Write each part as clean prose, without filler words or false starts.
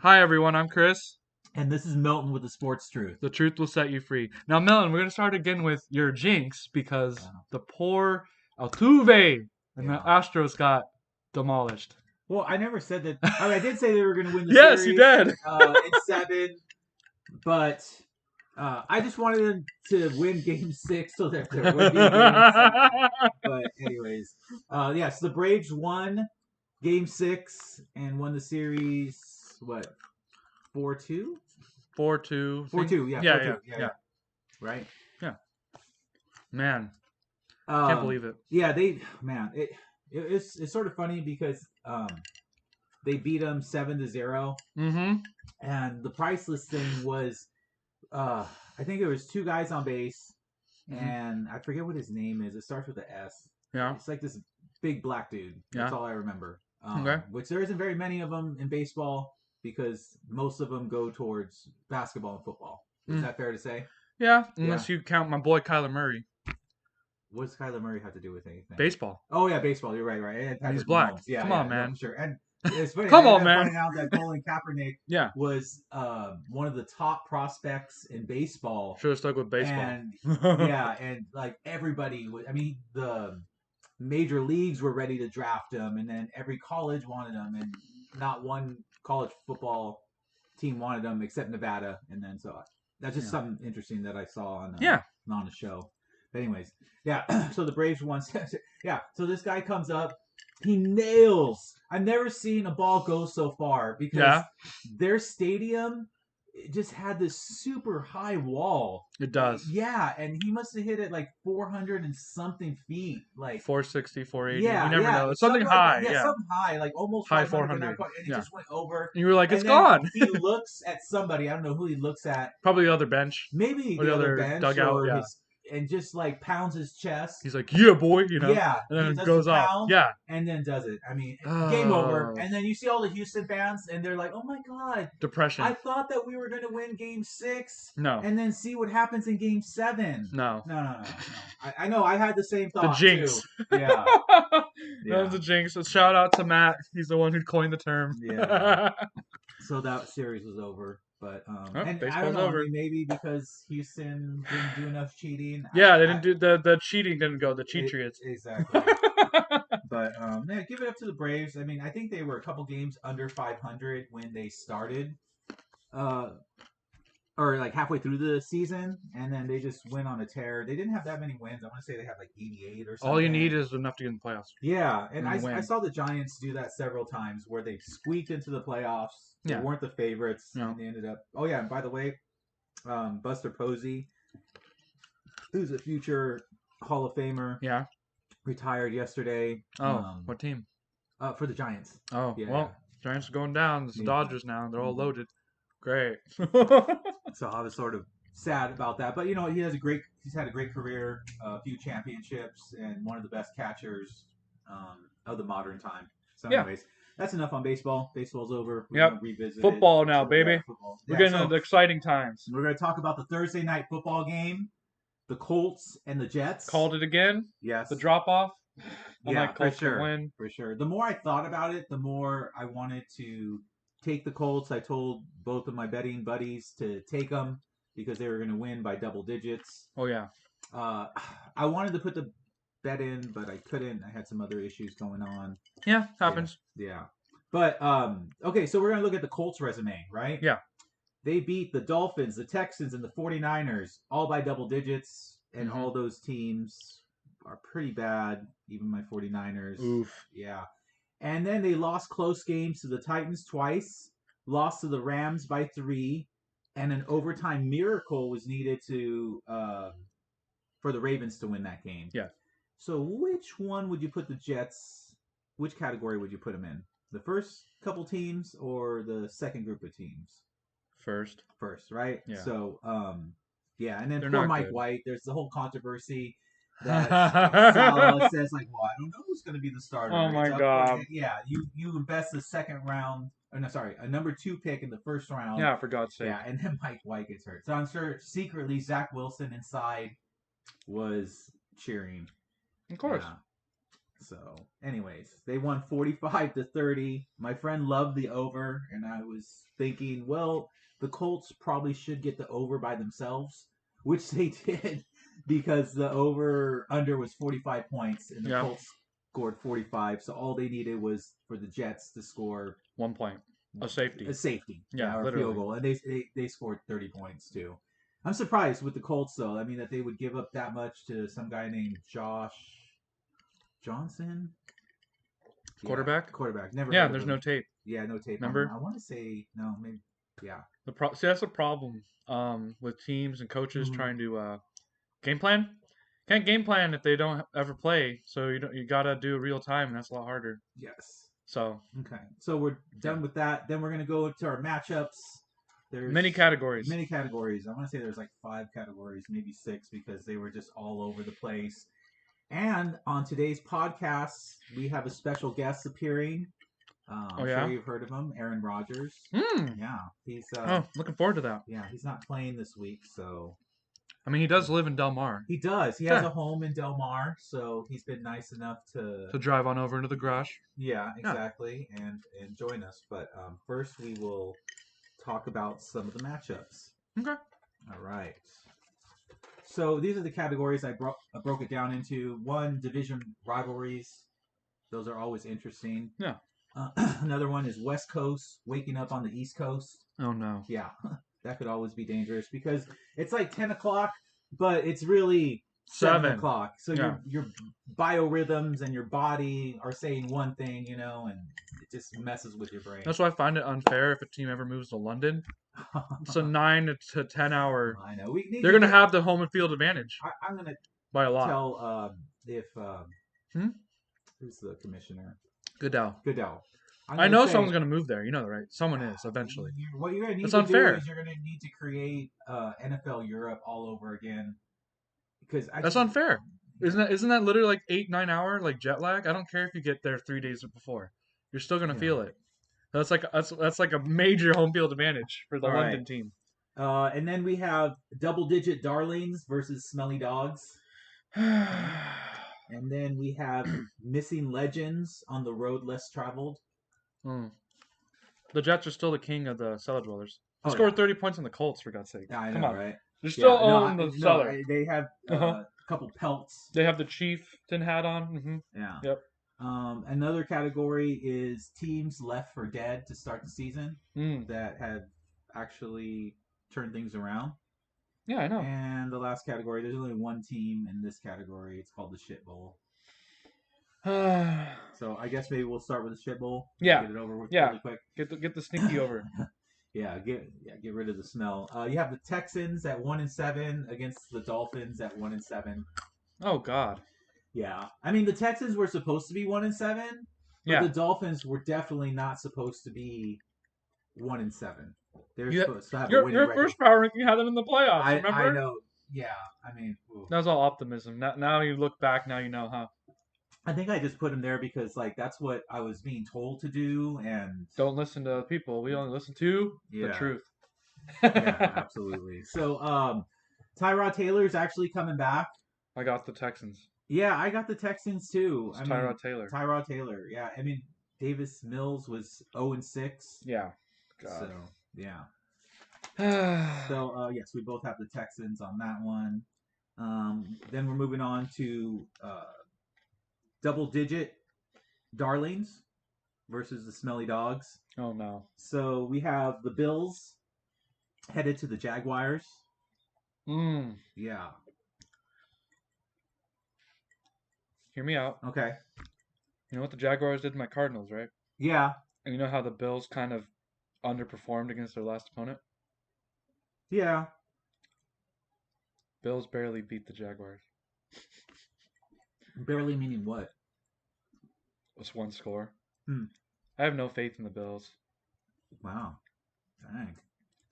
Hi, everyone. I'm Chris. And this is Milton with the Sports Truth. The truth will set you free. Now, Melon, we're going to start again with your jinx because Wow. the poor Altuve and the Yeah. Astros got demolished. Well, I never said that. I mean, I did say they were going to win the Yes, you series did. in 7, but I just wanted them to win Game 6 so that there would be a Game 7. But anyways, so the Braves won Game 6 and won the series. What 4-2? 4-2. 4-2. Yeah, 4-2. Yeah. Right. Yeah. Man, can't believe it. Yeah, it's sort of funny because they beat them 7-0. Mm-hmm. And the priceless thing was, I think there was 2 guys on base, and I forget what his name is. It starts with an S. Yeah. It's like this big black dude. That's all I remember. Okay. Which there isn't very many of them in baseball because most of them go towards basketball and football. Is that fair to say? Yeah, unless you count my boy Kyler Murray. What does Kyler Murray have to do with anything? Baseball. Oh yeah, baseball. You're right. And he's black. Mahomes. Yeah, Come on, no, man. for sure. And it's funny. Come I on, man. Pointing out that Colin Kaepernick was one of the top prospects in baseball. Should have stuck with baseball. And and like everybody was. I mean, the major leagues were ready to draft him, and then every college wanted him, and not one college football team wanted him except Nevada. And then so that's just something interesting that I saw on the show. But anyways, so the Braves won. So this guy comes up, he nails. I've never seen a ball go so far because their stadium just had this super high wall. It does. Yeah, and he must have hit it like 400 and something feet, like 460, 480. Yeah, you never know. It's something high. Like something high, like almost high 400. And it just went over. And you were like, it's and gone. He looks at somebody. I don't know who he looks at. Probably the other bench. Maybe or the other bench dugout. Or and just like pounds his chest. He's like, yeah, boy, Yeah. And then it goes off. Yeah. And then does it. I mean, game over. And then you see all the Houston fans, and they're like, oh my God. Depression. I thought that we were going to win Game 6. No. And then see what happens in Game 7. No. No. I know. I had the same thought. The jinx. Too. Yeah. That was the jinx. So shout out to Matt. He's the one who coined the term. Yeah. So that series was over. But and I don't know, over. Maybe because Houston didn't do enough cheating. Yeah, they didn't do the cheating didn't go. The Cheatriots. Exactly. But give it up to the Braves. I mean, I think they were a couple games under 500 when they started, or like halfway through the season, and then they just went on a tear. They didn't have that many wins. I want to say they had like 88 or something. All you need is enough to get in the playoffs. Yeah, and I saw the Giants do that several times where they squeaked into the playoffs. They weren't the favorites. No. And they ended up. Oh yeah, and by the way, Buster Posey, who's a future Hall of Famer, retired yesterday. Oh, what team? For the Giants. Oh, Giants are going down. It's the Dodgers now. They're all loaded. Great. So I was sort of sad about that, but he's had a great career, a few championships, and one of the best catchers of the modern time. So anyways. That's enough on baseball. Baseball's over. We're going to revisit football now, baby. Football. We're getting into the exciting times. We're going to talk about the Thursday night football game, the Colts and the Jets. Called it again? Yes. The drop-off? Colts for sure. For sure. The more I thought about it, the more I wanted to take the Colts. I told both of my betting buddies to take them because they were going to win by double digits. Oh, yeah. I wanted to put the bet in, but I couldn't. I had some other issues going on. Yeah, happens. Yeah. But okay, so we're gonna look at the Colts resume, right? Yeah. They beat the Dolphins, the Texans, and the 49ers all by double digits, and all those teams are pretty bad, even my 49ers. Oof. Yeah. And then they lost close games to the Titans twice, lost to the Rams by 3, and an overtime miracle was needed to for the Ravens to win that game. Yeah. So which one would you put the Jets? Which category would you put them in? The first couple teams or the second group of teams? First, right? Yeah. So, and then They're poor not Mike good. White. There's the whole controversy that Salah says, like, well, I don't know who's going to be the starter. Oh my God. Yeah, you invest a number 2 pick in the first round. Yeah, for God's sake. Yeah, and then Mike White gets hurt. So I'm sure secretly Zach Wilson inside was cheering. Of course. Yeah. So, anyways, they won 45-30. My friend loved the over, and I was thinking, well, the Colts probably should get the over by themselves, which they did because the over under was 45 points, and the Yeah. Colts scored 45. So all they needed was for the Jets to score 1 point. A safety. a safety, Yeah, or a literally. field goal, and they scored 30 points too. I'm surprised with the Colts though. I mean that they would give up that much to some guy named Josh Johnson. Quarterback? Yeah, quarterback. Never. Yeah, heard of there's him. no tape. Yeah, no tape Remember? on him. I want to say no, maybe. Yeah. See, that's the problem with teams and coaches Mhm. trying to game plan. Can't game plan if they don't ever play. So you gotta do it real time, and that's a lot harder. Yes. So Okay. So we're done with that. Then we're gonna go to our matchups. There's many categories. Many categories. I want to say there's like 5 categories, maybe 6, because they were just all over the place. And on today's podcast, we have a special guest appearing. I'm sure you've heard of him, Aaron Rodgers. Yeah, he's. Looking forward to that. Yeah, he's not playing this week, so. I mean, he does live in Del Mar. He does. He has a home in Del Mar, so he's been nice enough to drive on over into the garage. Yeah, exactly, and join us. But first, we will talk about some of the matchups. Okay. All right. So these are the categories I broke it down into. 1, division rivalries. Those are always interesting. Yeah. Another one is West Coast waking up on the East Coast. Oh no. Yeah, that could always be dangerous because it's like 10 o'clock, but it's really 7 o'clock. So your biorhythms and your body are saying one thing, and it just messes with your brain. That's why I find it unfair if a team ever moves to London. It's a 9 to 10 hour. I know. They're gonna have the home and field advantage. I'm gonna by a lot. Tell if who's the commissioner? Goodell. I know someone's going to move there. You know, right? Someone is eventually. What you're going to need That's to unfair. do is you're going to need to create NFL Europe all over again. Because that's unfair. Isn't that literally like 8-9 hour like jet lag? I don't care if you get there 3 days before. You're still going to feel it. That's like a major home field advantage for the London team. And then we have double-digit darlings versus smelly dogs. And then we have missing legends on the road less traveled. The Jets are still the king of the cellar dwellers. They scored 30 points on the Colts, for God's sake. Yeah, I know, Come on. right? They still own the cellar. They have a couple pelts. They have the chieftain hat on. Mm-hmm. Yeah. Yep. Another category is teams left for dead to start the season that have actually turned things around. Yeah, I know. And the last category, there's only one team in this category. It's called the Shit Bowl. So I guess maybe we'll start with the Shit Bowl. Yeah. Get it over with really quick. Get the stinky over. Get rid of the smell. You have the Texans at 1-7 against the Dolphins at 1-7. Oh God. Yeah, I mean the Texans were supposed to be 1-7, but the Dolphins were definitely not supposed to be 1-7. They're supposed to have a winning record. Your first power ranking had them in the playoffs. Remember? I know. Yeah, I mean that was all optimism. Now you look back. Now you know, huh? I think I just put them there because that's what I was being told to do, and don't listen to people. We only listen to the truth. Yeah, absolutely. So, Tyrod Taylor's actually coming back. I got the Texans. Yeah, I got the Texans too. Tyrod Taylor. Tyrod Taylor. Yeah, I mean Davis Mills was 0-6. Yeah. God. So yeah. So yes, we both have the Texans on that one. Then we're moving on to double-digit darlings versus the smelly dogs. Oh no. So we have the Bills headed to the Jaguars. Yeah. Hear me out. Okay. You know what the Jaguars did to my Cardinals, right? Yeah. And you know how the Bills kind of underperformed against their last opponent? Yeah. Bills barely beat the Jaguars. Barely meaning what? It's one score. I have no faith in the Bills. Wow. Dang.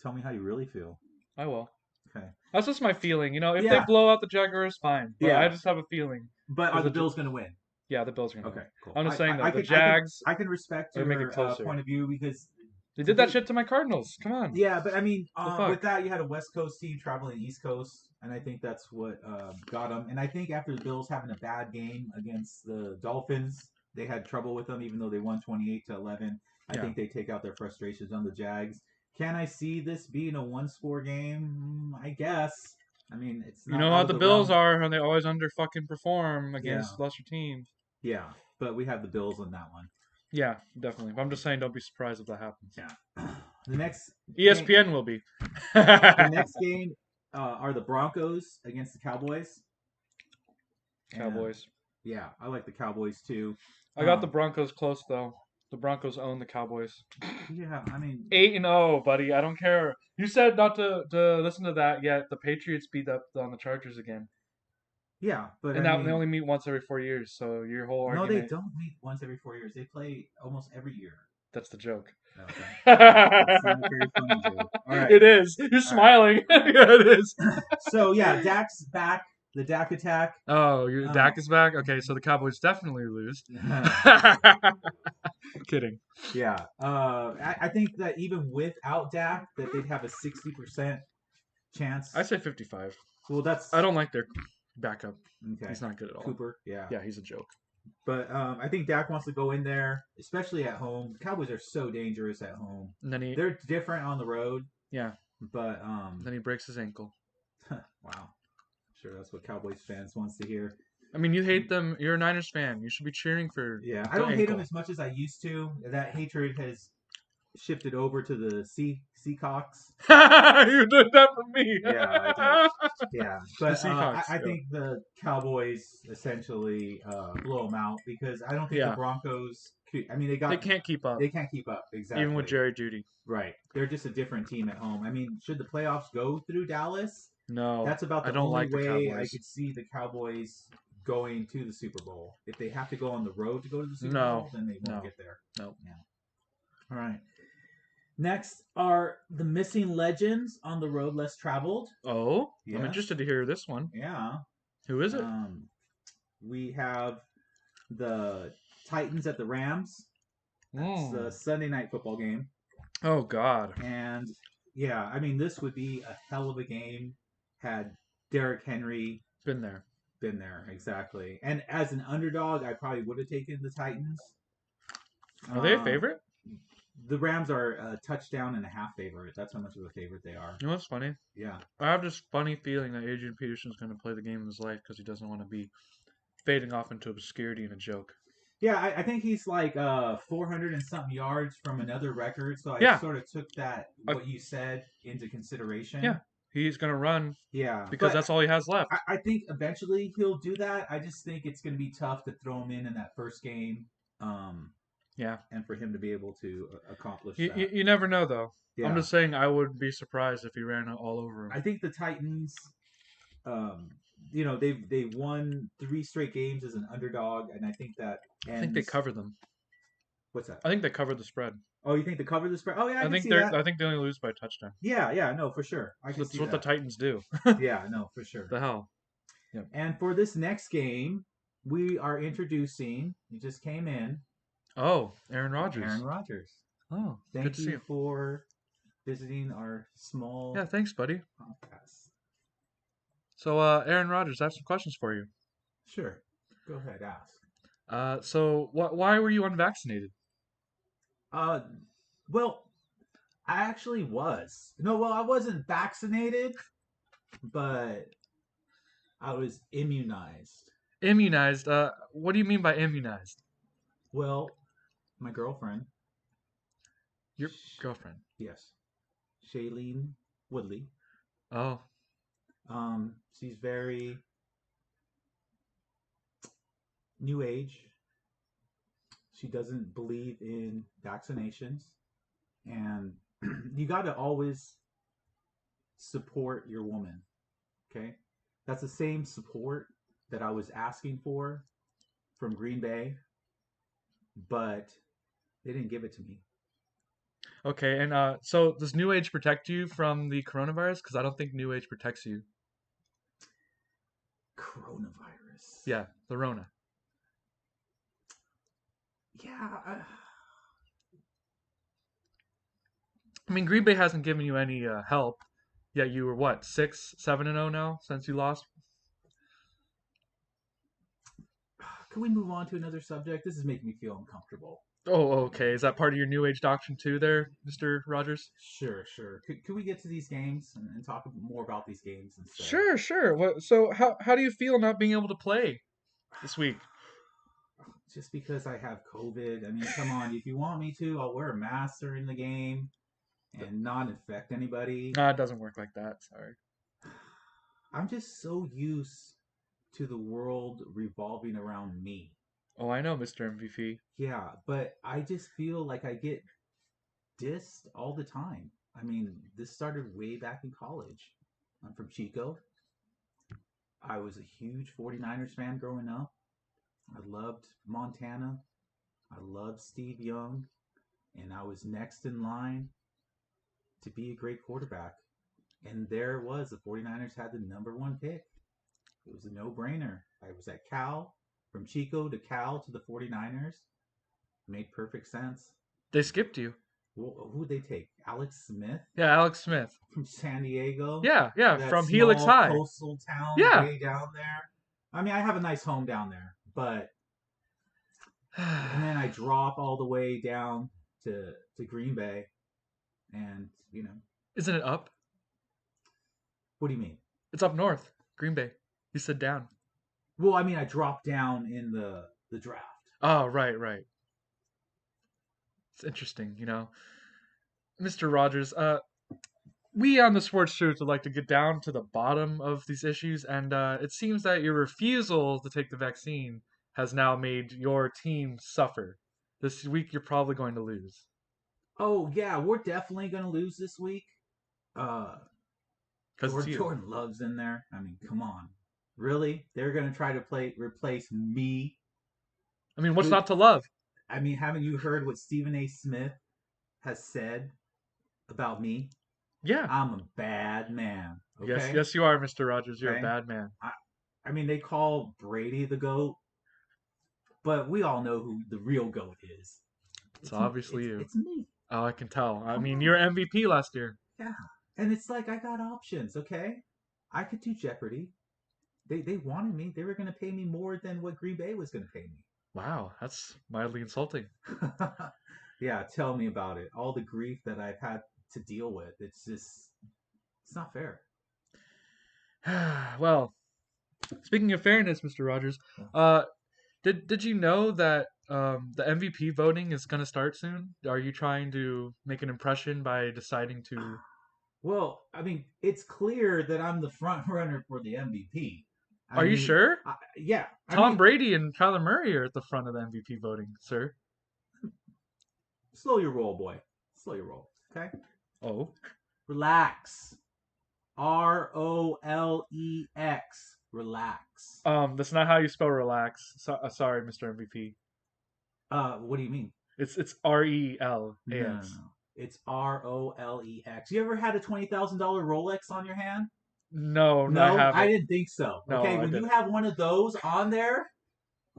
Tell me how you really feel. I will. Okay. That's just my feeling. You know, if they blow out the Jaguars, fine. But I just have a feeling. But are the Bills going to win? Yeah, the Bills are going to win. Okay, cool. I'm just saying that the Jags... I can respect your point of view because... They did that shit to my Cardinals. Come on. Yeah, but I mean, with that, you had a West Coast team traveling the East Coast. and I think that's what got them. And I think after the Bills having a bad game against the Dolphins, they had trouble with them, even though they won 28-11. I Yeah. think they take out their frustrations on the Jags. Can I see this being a one-score game? I guess. I mean, it's You not know out how of the the Bills realm. are, and they always under fucking perform Yeah, against lesser teams. yeah. But we have the Bills on that one. Yeah, definitely. But I'm just saying, don't be surprised if that happens. Yeah. The next game. ESPN will be. The next game are the Broncos against the Cowboys. And Cowboys. yeah, I like the Cowboys too. I got the Um, Broncos close though. The Broncos own the Cowboys. yeah, I mean, 8-0, buddy. I don't care. You said not to listen to that yet. The Patriots beat up on the Chargers again, yeah, but and I that they mean, only meet once every 4 years. So your whole no, they argument, don't meet once every 4 years. They play almost every year. that's the joke. Okay, it's not a very funny joke. All right, It is. You're all right, smiling. all right. Yeah, it is. So yeah, Dak's back. The Dak attack. Oh, your Uh, Dak is back. Okay, so the Cowboys definitely lose. Kidding. yeah, I think that even without Dak, that they'd have a 60% chance. I say 55. Well, that's I don't like their backup. okay. He's not good at all. Cooper, yeah. Yeah, he's a joke. But I think Dak wants to go in there, especially at home. The Cowboys are so dangerous at home. And then They're different on the road, yeah, but then he breaks his ankle. wow, sure that's what Cowboys fans wants to hear. I mean, you hate them. You're a Niners fan. You should be cheering for Yeah, I the don't hate them ankle. as much as I used to. That hatred has shifted over to the Seahawks. You did that for me. Yeah, I did. Yeah, The but Seahawks. I Yeah. think the Cowboys essentially blow them out because I don't think the Yeah. Broncos. I mean, They can't keep up, they can't keep up exactly. even with Jerry Judy. Right. They're just a different team at home. I mean, should the playoffs go through Dallas? No, That's about I the don't only like the way I Cowboys. could see the Cowboys going to the Super Bowl. If they have to go on the road to go to the Super No, Bowl, then they won't no, get there. no. Yeah. All right. Next are the missing legends on the road less traveled. Oh, I'm Yes. interested to hear this one. Yeah. Who is it? We have the Titans at the Rams. That's the Sunday night football game. Oh God. And yeah, I mean, this would be a hell of a game had Derrick Henry Been there. been there. Exactly. And as an underdog, I probably would have taken the Titans. Are they a favorite? The Rams are a touchdown and a half favorite. That's how much of a favorite they are. You know what's funny? Yeah. I have this funny feeling that Adrian Peterson's going to play the game of his life because he doesn't want to be fading off into obscurity and a joke. Yeah, I think he's like 400 and something yards from another record. So I Yeah. sort of took that, what you said, into consideration. Yeah. He's going to run Yeah. because that's all he has left. I think eventually he'll do that. I just think it's going to be tough to throw him in that first game. Yeah. And for him to be able to accomplish You, that. you never know, though. Yeah. I'm just saying I would be surprised if he ran all over him. I think the Titans, they won 3 straight games as an underdog, and I think that ends... I think they covered them. What's that? I think they covered the spread. Oh, you think they covered the spread? Oh, yeah, I think see that. I think they only lose by a touchdown. Yeah, no, for sure. That's what the Titans do. Yeah, no, for sure. The hell. Yep. And for this next game, we are introducing. You just came in. Oh, Aaron Rodgers. Aaron Rodgers. Oh, thank good to see you you for visiting our small. Yeah, thanks, buddy. Podcast. So, Aaron Rodgers, I have some questions for you. Sure. Go ahead, ask. So why were you unvaccinated? Well, I actually was. No, well, I wasn't vaccinated, but I was immunized. Immunized? What do you mean by immunized? Well, my girlfriend. Your girlfriend? Yes. Shailene Woodley. Oh. She's very new age. She doesn't believe in vaccinations. And you got to always support your woman. Okay? That's the same support that I was asking for from Green Bay, but they didn't give it to me. Okay, and so does New Age protect you from the coronavirus? Because I don't think New Age protects you. Coronavirus. Yeah, the Rona. Yeah. I mean, Green Bay hasn't given you any help. Yeah, you were what, 6, 7-0 now since you lost? Can we move on to another subject? This is making me feel uncomfortable. Oh, okay. Is that part of your New Age doctrine too, there, Mr. Rogers? Sure, sure. Could we get to these games and talk more about these games instead? Sure, sure. What? So, how do you feel not being able to play this week? Just because I have COVID, I mean, come on. If you want me to, I'll wear a mask during the game and not infect anybody. Nah, it doesn't work like that. Sorry. I'm just so used to the world revolving around me. Oh, I know, Mr. MVP. Yeah, but I just feel like I get dissed all the time. I mean, this started way back in college. I'm from Chico. I was a huge 49ers fan growing up. I loved Montana. I loved Steve Young. And I was next in line to be a great quarterback. And there it was. The 49ers had the number one pick. It was a no brainer. I was at Cal, from Chico to Cal to the 49ers. Made perfect sense. They skipped you. Well, who'd they take? Alex Smith Yeah, Alex Smith. from San Diego? Yeah, yeah, That from Helix small High. coastal town Yeah. way down there. I mean, I have a nice home down there, but and then I drop all the way down to Green Bay, and Isn't it up? what do you mean? It's up north. Green Bay. You said down. Well, I mean, I dropped down in the draft. Oh, right, right. It's interesting, Mr. Rogers, we on the Sports Truth would like to get down to the bottom of these issues, and it seems that your refusal to take the vaccine has now made your team suffer. This week, you're probably going to lose. Oh yeah, we're definitely gonna lose this week. Uh, Because it's you. Jordan Love's in there. I mean, come on, really? They're gonna try to replace me. I mean, what's Who? not to love? I mean, haven't you heard what Stephen A. Smith has said about me? Yeah. I'm a bad man. Yes, Okay. yes, you are, Mr. Rogers. You're a Okay. bad man. I mean, they call Brady the GOAT, but we all know who the real GOAT is. It's obviously you. It's me. Oh, I can tell. I Come mean, on. you're MVP last year. Yeah. And it's like I got options, okay? I could do Jeopardy. They wanted me. They were going to pay me more than what Green Bay was going to pay me. Wow, that's mildly insulting. Yeah, tell me about it. All the grief that I've had to deal with. It's not fair. Well, speaking of fairness, Mr. Rogers, uh, did you know that the MVP voting is going to start soon? Are you trying to make an impression by deciding to? Well, I mean, it's clear that I'm the front runner for the MVP. I Are you mean, sure? yeah. Tom Brady and Kyler Murray are at the front of the MVP voting, sir. Slow your roll, boy. Slow your roll. Okay. Oh. Relax. ROLEX. Relax. That's not how you spell relax. Sorry, Mr. MVP. What do you mean? It's RELAX. No. It's ROLEX. You ever had a $20,000 Rolex on your hand? No, No, I haven't. I didn't think so. No, okay, I when you didn't. have one of those on there,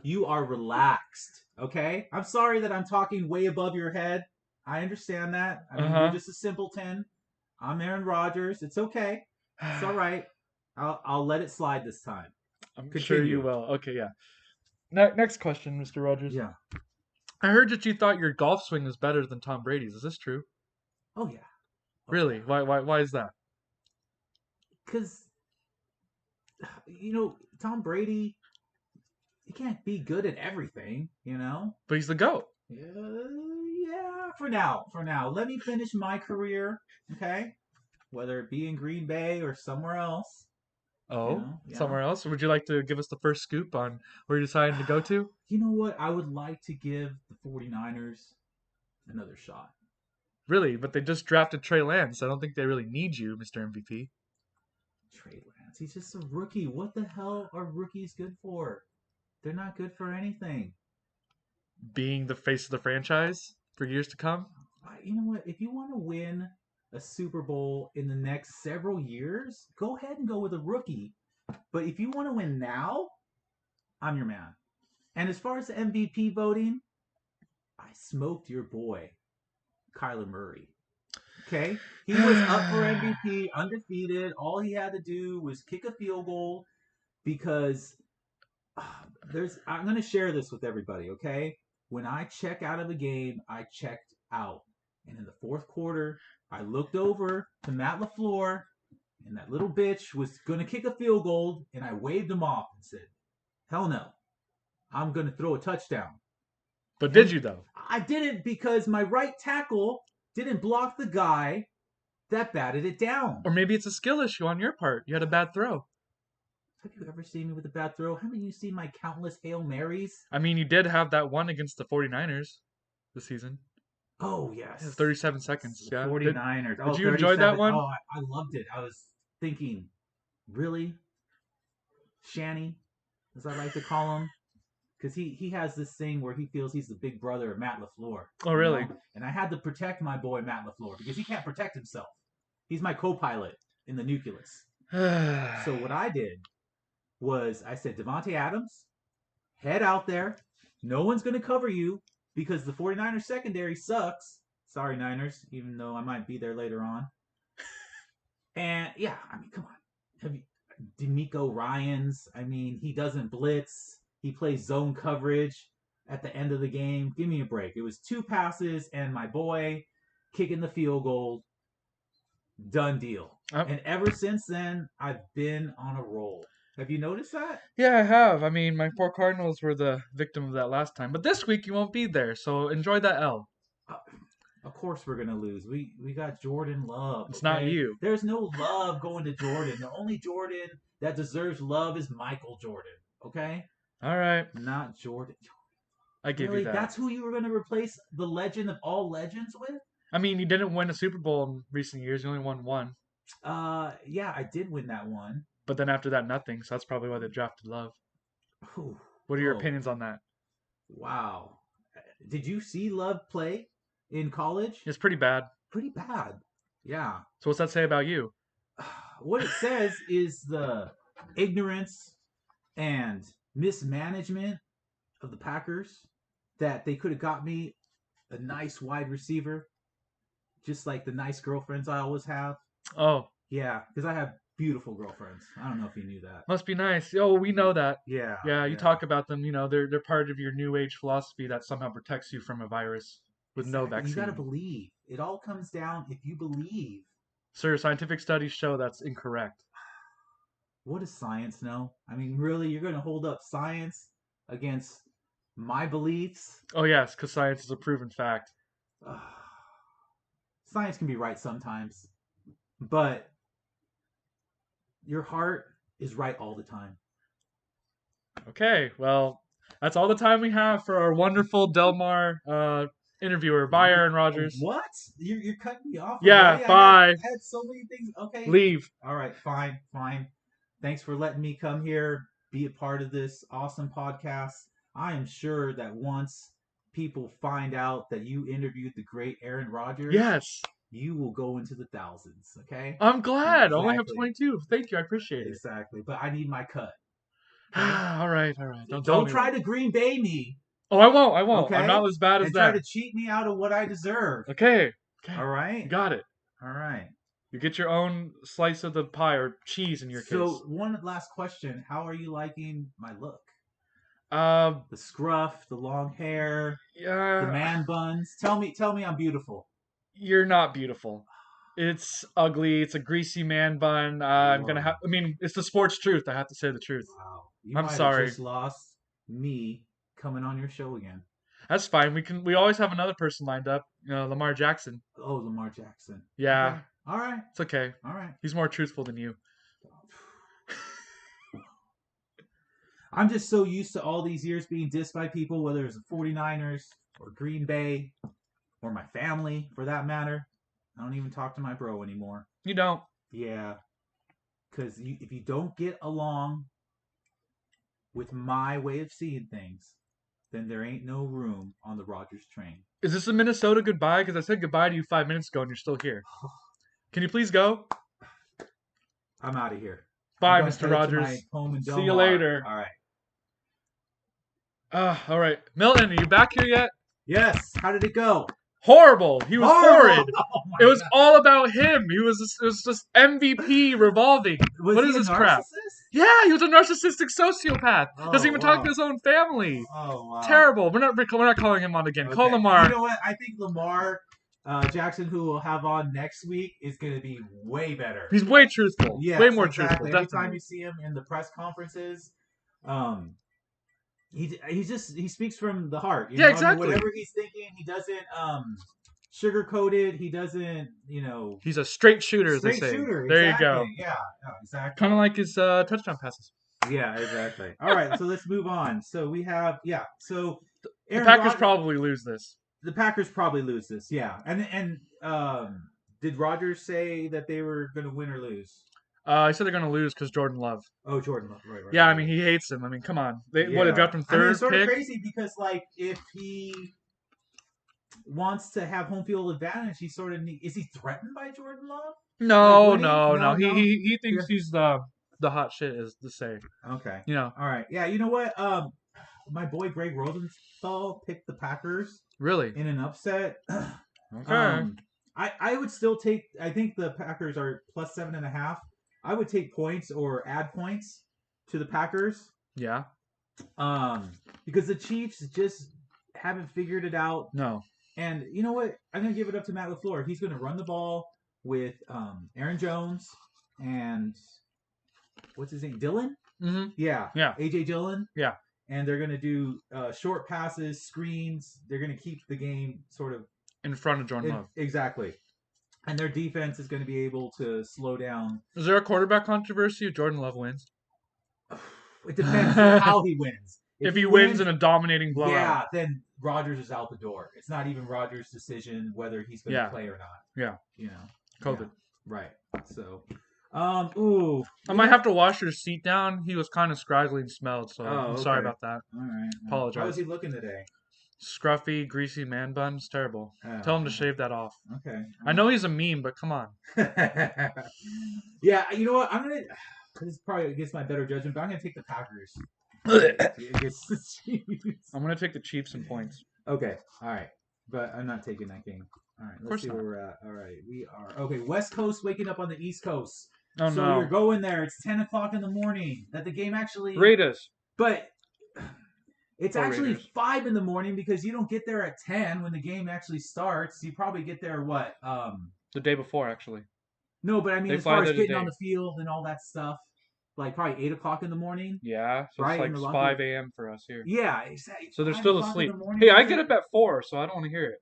you are relaxed. Okay, I'm sorry that I'm talking way above your head. I understand that. I mean, you're just a simpleton. I'm Aaron Rodgers. It's okay. It's all right. I'll let it slide this time. I'm sure you will. Okay, yeah. Next question, Mr. Rogers. Yeah. I heard that you thought your golf swing was better than Tom Brady's. Is this true? Oh yeah. Really? Yeah. Why is that? Because Tom Brady, he can't be good at everything. But he's the GOAT. Yeah. For now, let me finish my career. Okay. Whether it be in Green Bay or somewhere else. Oh, somewhere else? Would you like to give us the first scoop on where you're deciding to go to? You know what? I would like to give the 49ers another shot. Really? But they just drafted Trey Lance. I don't think they really need you, Mr. MVP. Trey Lance, he's just a rookie. What the hell are rookies good for? They're not good for anything. Being the face of the franchise for years to come? You know what? If you want to win a Super Bowl in the next several years, go ahead and go with a rookie. But if you want to win now, I'm your man. And as far as the MVP voting, I smoked your boy, Kyler Murray. Okay, he was up for MVP, undefeated. All he had to do was kick a field goal because there's. I'm gonna share this with everybody. Okay, when I check out of a game, I checked out, and in the fourth quarter, I looked over to Matt LaFleur, and that little bitch was gonna kick a field goal, and I waved him off and said, "Hell no, I'm gonna throw a touchdown." But did And you though? I didn't because my right tackle didn't block the guy that batted it down. Or maybe it's a skill issue on your part. You had a bad throw. Have you ever seen me with a bad throw? Haven't you seen my countless Hail Marys? I mean, you did have that one against the 49ers this season. Oh, Yeah, yes. 37 Yes. seconds. The Yeah. Did 49ers. did Oh, you enjoy that 37. one? Oh, I loved it. I was thinking, really? Shanny, as I like to call him? Because he has this thing where he feels he's the big brother of Matt LaFleur. Oh, really? And I had to protect my boy Matt LaFleur because he can't protect himself. He's my co-pilot in the nucleus. So what I did was I said, Devontae Adams, head out there. No one's going to cover you because the 49ers secondary sucks. Sorry, Niners, even though I might be there later on. And yeah, I mean, come on. Have you, D'Amico Ryans, I mean, he doesn't blitz. He plays zone coverage at the end of the game. Give me a break. It was 2 passes and my boy kicking the field goal. Done deal. Oh, And ever since then, I've been on a roll. Have you noticed that? yeah, I have. I mean, my four Cardinals were the victim of that last time. But this week you won't be there, so enjoy that L. Uh, of course we're gonna lose. We got Jordan Love. It's not Okay, you. there's no love going to Jordan. The only Jordan that deserves love is Michael Jordan. Okay, All right, not Jordan. I give you Really, that. that's who you were gonna replace the legend of all legends with? I mean, you didn't win a Super Bowl in recent years. You only won one. Yeah, I did win that one. But then after that, nothing. So that's probably why they drafted Love. Whew. What are your Oh, opinions on that? wow. Did you see Love play in college? It's pretty bad. Pretty bad. Yeah. So what's that say about you? What it says is the ignorance and mismanagement of the Packers that they could have got me a nice wide receiver, just like the nice girlfriends I always have. Oh, Yeah, because I have beautiful girlfriends. I don't know if you knew that. must be nice. Oh, we know that. Yeah, Yeah, you yeah. talk about them. You know, they're part of your new age philosophy that somehow protects you from a virus with no Exactly. You got to vaccine. believe. It all comes down if you believe. Sir, scientific studies show that's incorrect. What does science know? I mean, really, you're going to hold up science against my beliefs? Oh yes, because science is a proven fact. Science can be right sometimes, but your heart is right all the time. Okay, well, that's all the time we have for our wonderful Delmar interviewer. Bye, Aaron Rodgers. What? You're cutting me off Yeah, already? bye. I had so many things. Okay. Leave. All right, fine, fine. Thanks for letting me come here, be a part of this awesome podcast. I am sure that once people find out that you interviewed the great Aaron Rodgers, Yes, you will go into the thousands, okay? I'm glad. I only have Exactly. 22. Thank you. I appreciate it. Exactly. But I need my cut. Okay? All right, all right. Don't tell Don't me. try to Green Bay me, Oh, I won't. I won't. okay? I'm not as bad as And try that. to cheat me out of what I deserve. Okay. Okay. All You right? got it. All right. You get your own slice of the pie or cheese in your So, case. one last question. How are you liking my look? Um, The scruff, the long hair, the yeah, man buns. Tell me I'm beautiful. you're not beautiful. It's ugly. It's a greasy man bun. I'm gonna have. Whoa. I mean, it's the sports truth. I have to say the truth. Wow. You I'm might have sorry. just lost me coming on your show again. That's fine. We can. We always have another person lined up. You know, Lamar Jackson. Oh, Lamar Jackson. Yeah, Okay. All right. it's okay. All right. He's more truthful than you. I'm just so used to all these years being dissed by people, whether it's the 49ers or Green Bay or my family for that matter. I don't even talk to my bro anymore. You don't. Yeah. Because if you don't get along with my way of seeing things, then there ain't no room on the Rogers train. Is this a Minnesota goodbye? Because I said goodbye to you 5 minutes ago and you're still here. Can you please go? I'm out of here. Bye, I'm Mr. headed to Rogers. my home in See you Del Mar. later. All right. All right. Milton, are you back here yet? Yes. How did it go? Horrible. He was Horrible. horrid. Oh It my was god. all about him. It was just MVP revolving. Was What he is a this crap? narcissist? Yeah, he was a narcissistic sociopath. Doesn't Oh even talk to wow. his own family. Oh wow. Terrible. We're not calling him on again. Call Okay. You Lamar. know what? I think Lamar Jackson, who we'll have on next week, is going to be way better. He's way truthful. Way Yes, more truthful. exactly. Every time Definitely. you see him in the press conferences, um, he speaks from the heart. You Yeah, know, I mean, exactly. whatever he's thinking, he doesn't sugarcoat it. He doesn't, He's a straight shooter, as they straight say. shooter. There you Exactly. go. Yeah. No, exactly. Kind of like his touchdown passes. Yeah, exactly. All right, so let's move on. So we have So The Aaron Packers Rodgers, probably lose this. the Packers probably lose this. Yeah, and did Rodgers say that they were going to win or lose? He said they're going to lose because Jordan Love. Oh, Jordan Love. Right, right, Yeah, I right. mean, he hates him. I mean, come on. They Yeah, dropped him I mean third it's sort of pick? crazy because like if he wants to have home field advantage, he sort of is he threatened by Jordan Love? Like No, would he? no, No, no. no. He Yeah. thinks he's the hot shit, as to say. Okay. You know, All right. Yeah. You know what? My boy Greg Rosenthal picked the Packers really. in an upset. Okay. I would still take. I think the Packers are plus 7.5. I would take points or add points to the Packers. Yeah. Because the Chiefs just haven't figured it out. No. And you know what? I'm gonna give it up to Matt LaFleur. He's gonna run the ball with Aaron Jones and what's his name, Dillon? Mm-hmm. Yeah, Yeah. AJ Dillon. Yeah. And they're gonna do short passes, screens. They're gonna keep the game sort of In front of Jordan Love. Exactly. And their defense is going to be able to slow down. Is there a quarterback controversy if Jordan Love wins? It depends how he wins. If he wins in a dominating blowout. Yeah, then Rodgers is out the door. It's not even Rodgers' decision whether he's going to play or not. Yeah. You know. COVID. Yeah. Right. So, ooh. I might have to wash your seat down. He was kind of scraggly and smelled, so I'm sorry okay. about that. All right. Apologize. How is he looking today? Scruffy, greasy man bun. It's terrible. Tell him to shave that off. Okay. I know he's a meme, but come on. Yeah, you know what? This is probably against my better judgment, but I'm gonna take the Packers against the Chiefs. I'm gonna take the Chiefs in points. Okay, all right, but I'm not taking that game. All right, let's see where we're at. All right, we are okay. West Coast waking up on the East Coast. Oh so no! You're going there. It's 10 o'clock in the morning. That the game actually. Raiders. But it's actually Raiders. 5 in the morning because you don't get there at 10 when the game actually starts. You probably get there what? The day before, actually. No, but I mean, They as far as fly there getting today. on the field and all that stuff, like probably 8 o'clock in the morning. Yeah, so Right, it's in the like locker- 5 a.m. for us here. Yeah, exactly. So they're 5 still o'clock in asleep. the morning, Hey, I right? get up at 4, so I don't want to hear it.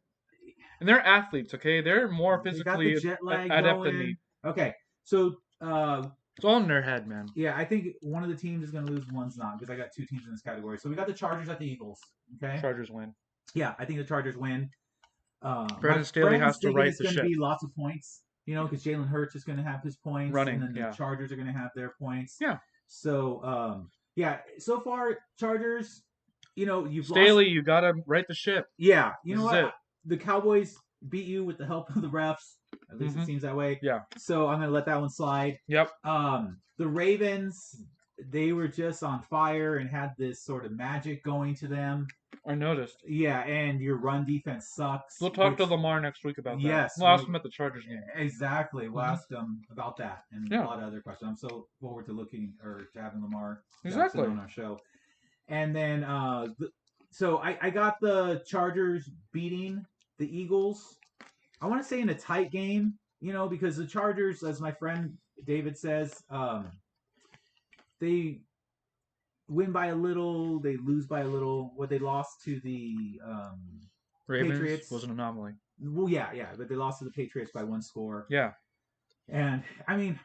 And they're athletes, okay? They're more They got physically the jet lag adept than going. me. Okay, so It's all in their head, man. yeah, I think one of the teams is going to lose, one's not, because I got 2 teams in this category. So we got the Chargers at the Eagles. Okay. Chargers win. Yeah, I think the Chargers win. Brandon Staley has to right it's the going to ship. be lots of points, because Jalen Hurts is going to have his points, Running, and then the Chargers are going to have their points. Yeah. So yeah, so far Chargers, you've Staley, lost. you gotta right the ship. Yeah, you know This what? is it. The Cowboys beat you with the help of the refs. At least it seems that way. Yeah. So I'm gonna let that one slide. Yep. The Ravens, they were just on fire and had this sort of magic going to them. I noticed. Yeah, and your run defense sucks. We'll talk to Lamar next week about that. Yes, We'll ask him at the Chargers game. Exactly. We'll ask them about that and Yeah. a lot of other questions. I'm so forward to having Lamar Exactly. Jackson on our show. And then, so I got the Chargers beating the Eagles. I want to say in a tight game, because the Chargers, as my friend David says, they win by a little, they lose by a little. What they lost to the Ravens Patriots was an anomaly. Well, yeah, but they lost to the Patriots by 1 score. Yeah. And I mean,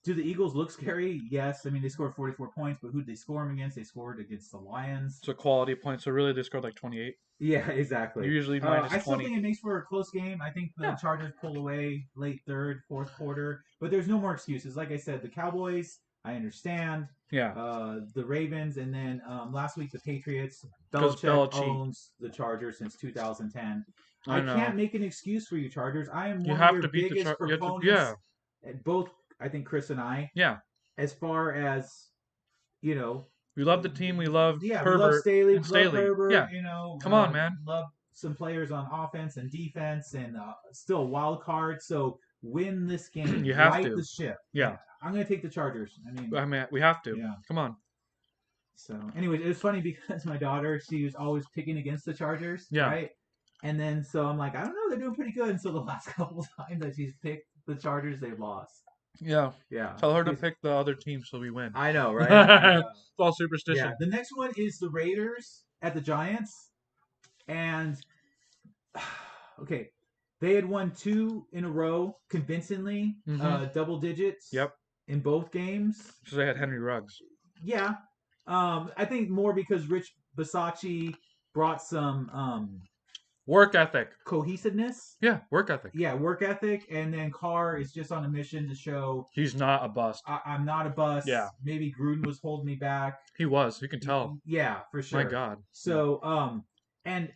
do the Eagles look scary? Yes. I mean, they scored 44 points, but who did they score them against? They scored against the Lions. It's a quality point. So really, they scored like 28. Yeah, exactly. Usually minus I still 20. think it makes for a close game. I think the Chargers pulled away late third, fourth quarter, but there's no more excuses. Like I said, the Cowboys, I understand. Yeah. The Ravens, and then last week the Patriots. Belichick owns the Chargers since 2010. I know. Can't make an excuse for you, Chargers. I am You one have of to your beat the biggest Chargers. proponents. Yeah. Both, I think, Chris and I. Yeah. As far as, we love the team. We love yeah, Herbert. we love Staley. and Staley. Love Herbert. Yeah. Come on, man. Love some players on offense and defense, and still a wild card. So win this game, You have right to. the ship. And Yeah. I'm gonna take the Chargers. I mean, I mean, we have to. yeah. Come on. So, anyways, it was funny because my daughter, she was always picking against the Chargers, Yeah. right? And then so I'm like, I don't know, they're doing pretty good. And so the last couple times that she's picked the Chargers, they've lost. Yeah. Yeah. Tell her to pick the other team so we win. I know, right? I know. It's all Yeah. superstition. The next one is the Raiders at the Giants. And, okay, they had won 2 in a row convincingly, double digits. Yep. In both games. So they had Henry Ruggs. Yeah. I think more because Rich Bisaccia brought some work ethic. Cohesiveness. Yeah, work ethic. Yeah, work ethic. And then Carr is just on a mission to show he's not a bust. I'm not a bust. Yeah. Maybe Gruden was holding me back. He was. You can tell. Yeah, for sure. My God. So, and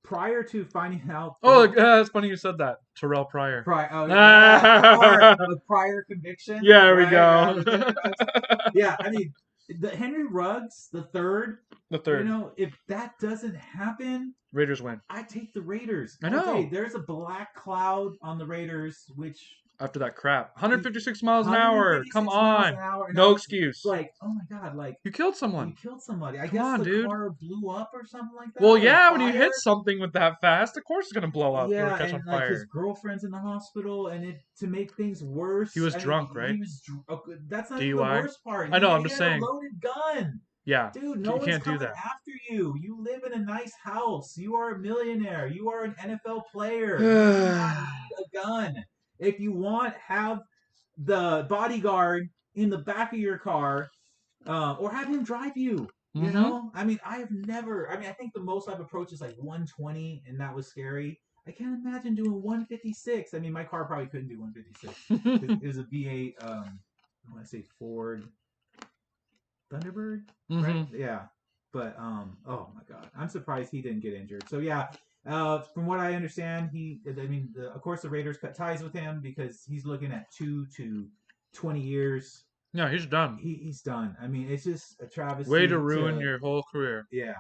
prior to finding out. Oh, it's funny you said that. Terrell Pryor. Prior conviction. Yeah, there we go. Yeah, I mean, the Henry Ruggs, the third. The third. You know, if that doesn't happen, Raiders win. I take the Raiders. I know. Okay, there's a black cloud on the Raiders, which after that crap, 156 miles an hour. Come on, hour, no excuse. Like, oh my God, like you killed someone. You killed somebody. I Come guess on, the dude. car blew up or something like that. Well, yeah, when you hit something with that fast, of course it's gonna blow up. Yeah, or catch and on like fire. his girlfriend's in the hospital, and to make things worse, he was drunk, right? He was. That's not DUI? even the worst part. I know. I'm just saying. A loaded gun. Yeah, dude, no you one's can't coming do that. after you. You live in a nice house. You are a millionaire. You are an NFL player. You do not need a gun. If you want, have the bodyguard in the back of your car, or have him drive you. You know, I mean, I think the most I've approached is like 120, and that was scary. I can't imagine doing 156. I mean, my car probably couldn't do 156. It was a V8. I want to say Ford Thunderbird, right? Yeah, but oh my God, I'm surprised he didn't get injured. So yeah, from what I understand, of course, the Raiders cut ties with him because he's looking at 2 to 20 years. No, he's done. He's done. I mean, it's just a travesty. Way to ruin your whole career. Yeah.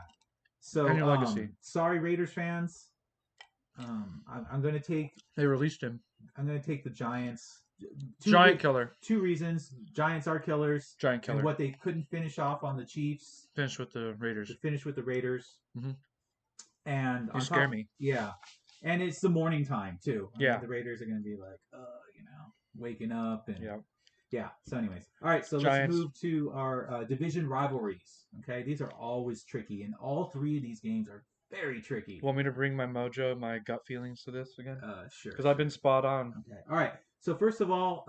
So and your legacy. Sorry, Raiders fans. I'm going to take. They released him. I'm going to take the Giants. Giant killer. 2 reasons. Giants are killers. Giant killer. And what they couldn't finish off on the Chiefs. Finish with the Raiders. Finish with the Raiders. Mm-hmm. And you scare me. Yeah. And it's the morning time, too. I mean, the Raiders are going to be like, waking up. And yeah. Yeah. So anyways. All right. So Giants. let's move to our division rivalries. Okay. These are always tricky. And all 3 of these games are very tricky. Want me to bring my mojo, my gut feelings to this again? Sure. Because I've been spot on. Okay. All right. So first of all,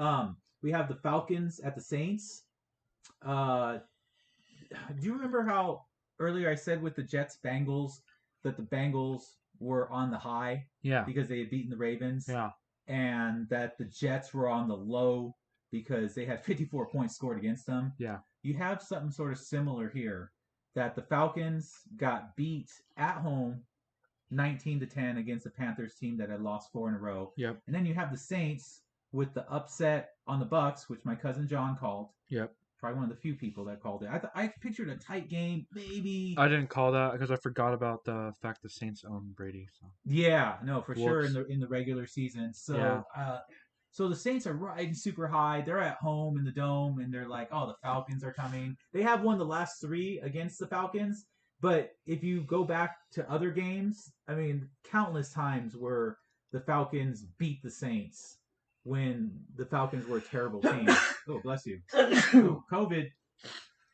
we have the Falcons at the Saints. Do you remember how earlier I said with the Jets-Bengals that the Bengals were on the high? Yeah. Because they had beaten the Ravens. Yeah. And that the Jets were on the low because they had 54 points scored against them. Yeah. You have something sort of similar here, that the Falcons got beat at home 19-10 against the Panthers team that had lost 4 in a row. Yep. And then you have the Saints with the upset on the Bucks, which my cousin John called. Yep. Probably one of the few people that called it. I pictured a tight game, maybe. I didn't call that because I forgot about the fact the Saints own Brady. So. Yeah, no, for sure in the regular season. So, yeah. So the Saints are riding super high. They're at home in the dome, and they're like, "Oh, the Falcons are coming." They have won the last 3 against the Falcons, but if you go back to other games, I mean, countless times where the Falcons beat the Saints when the Falcons were a terrible team. Oh, bless you. Oh, COVID.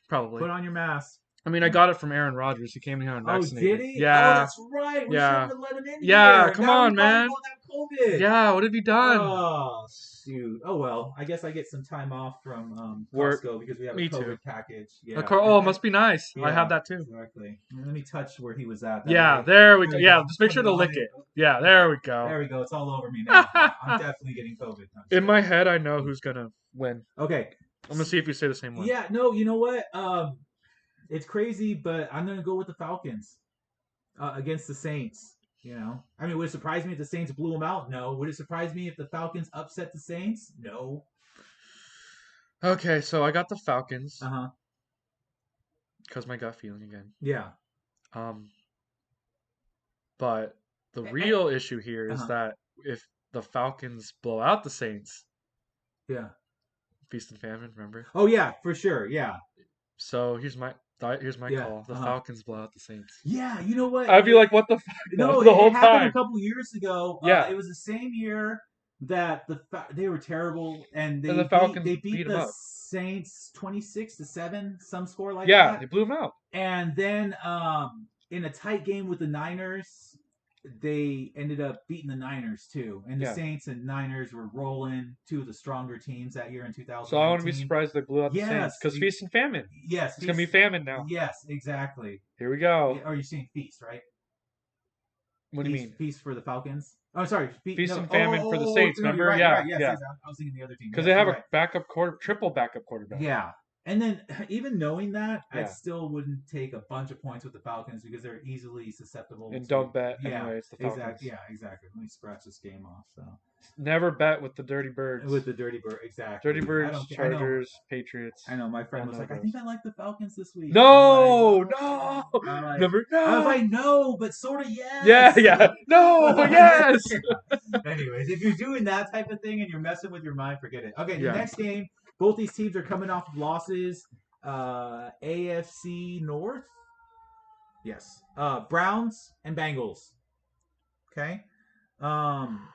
Probably. Put on your mask. I mean, I got it from Aaron Rodgers. He came here and vaccinated. Oh, did he? Yeah. Oh, that's right. We should have let him in Yeah, here. come now on, man. COVID. Yeah, what have you done? Oh, shoot. Oh, well. I guess I get some time off from work Costco because we have a Me COVID too. package. Yeah. Oh, it must be nice. Yeah, I have that too. Exactly. Let me touch where he was at. Yeah, there we go. Yeah, just make sure to lick it. Yeah, there we go. There we go. It's all over me now. I'm definitely getting COVID. In my head, I know who's going to win. Okay. I'm going to see if you say the same one. Yeah, no, you know what? It's crazy, but I'm going to go with the Falcons against the Saints. You know, I mean, would it surprise me if the Saints blew them out? No. Would it surprise me if the Falcons upset the Saints? No. Okay, so I got the Falcons. Uh-huh. Because my gut feeling again. Yeah. But The And, real issue here is uh-huh. that if the Falcons blow out the Saints, Yeah. feast and famine, remember? Oh yeah, for sure. Yeah. So here's my Yeah. call. The Uh-huh. Falcons blow out the Saints. Yeah, you know what? I'd be like, what the fuck though, No, the it whole happened a time. couple years ago. Yeah, It was the same year that they were terrible, and and the they Falcons beat beat them the up. Saints 26-7, some score like Yeah, that. they blew them out. And then in a tight game with the Niners, they ended up beating the Niners too. And the Yeah. Saints and Niners were rolling, two of the stronger teams that year in So I wouldn't be 2019. surprised if they blew out the Saints Yes, because feast and famine. yes, It's gonna be famine now. yes, exactly. Here we Yeah, go. or you're saying feast, right? What do you mean? Feast for the Falcons. Oh, sorry. Feast No. and famine for the Saints. No, you're Remember? right. You're Yeah, right. Yes, yeah. yes. I was thinking the other team. Because Yes, they have you're a right. triple backup quarterback. Yeah. And then even knowing that, I Yeah. still wouldn't take a bunch of points with the Falcons because they're easily susceptible. And to, don't bet yeah, anyway. It's the Falcons. Exactly. Yeah, exactly. Let me scratch this game off. So Never bet with the Dirty Birds. with the Dirty Bird, exactly. Dirty Birds, Chargers, Patriots. I know. My friend was like, I think I like the Falcons this week. No, I'm like, no. I'm like, Never. No. I was like, no, but sort of yes. Yeah, yeah. No, yes. Yeah. Anyways, if you're doing that type of thing and you're messing with your mind, forget it. Okay, the Yeah. next game, both these teams are coming off of losses. AFC North. Yes. Browns and Bengals. Okay. Um.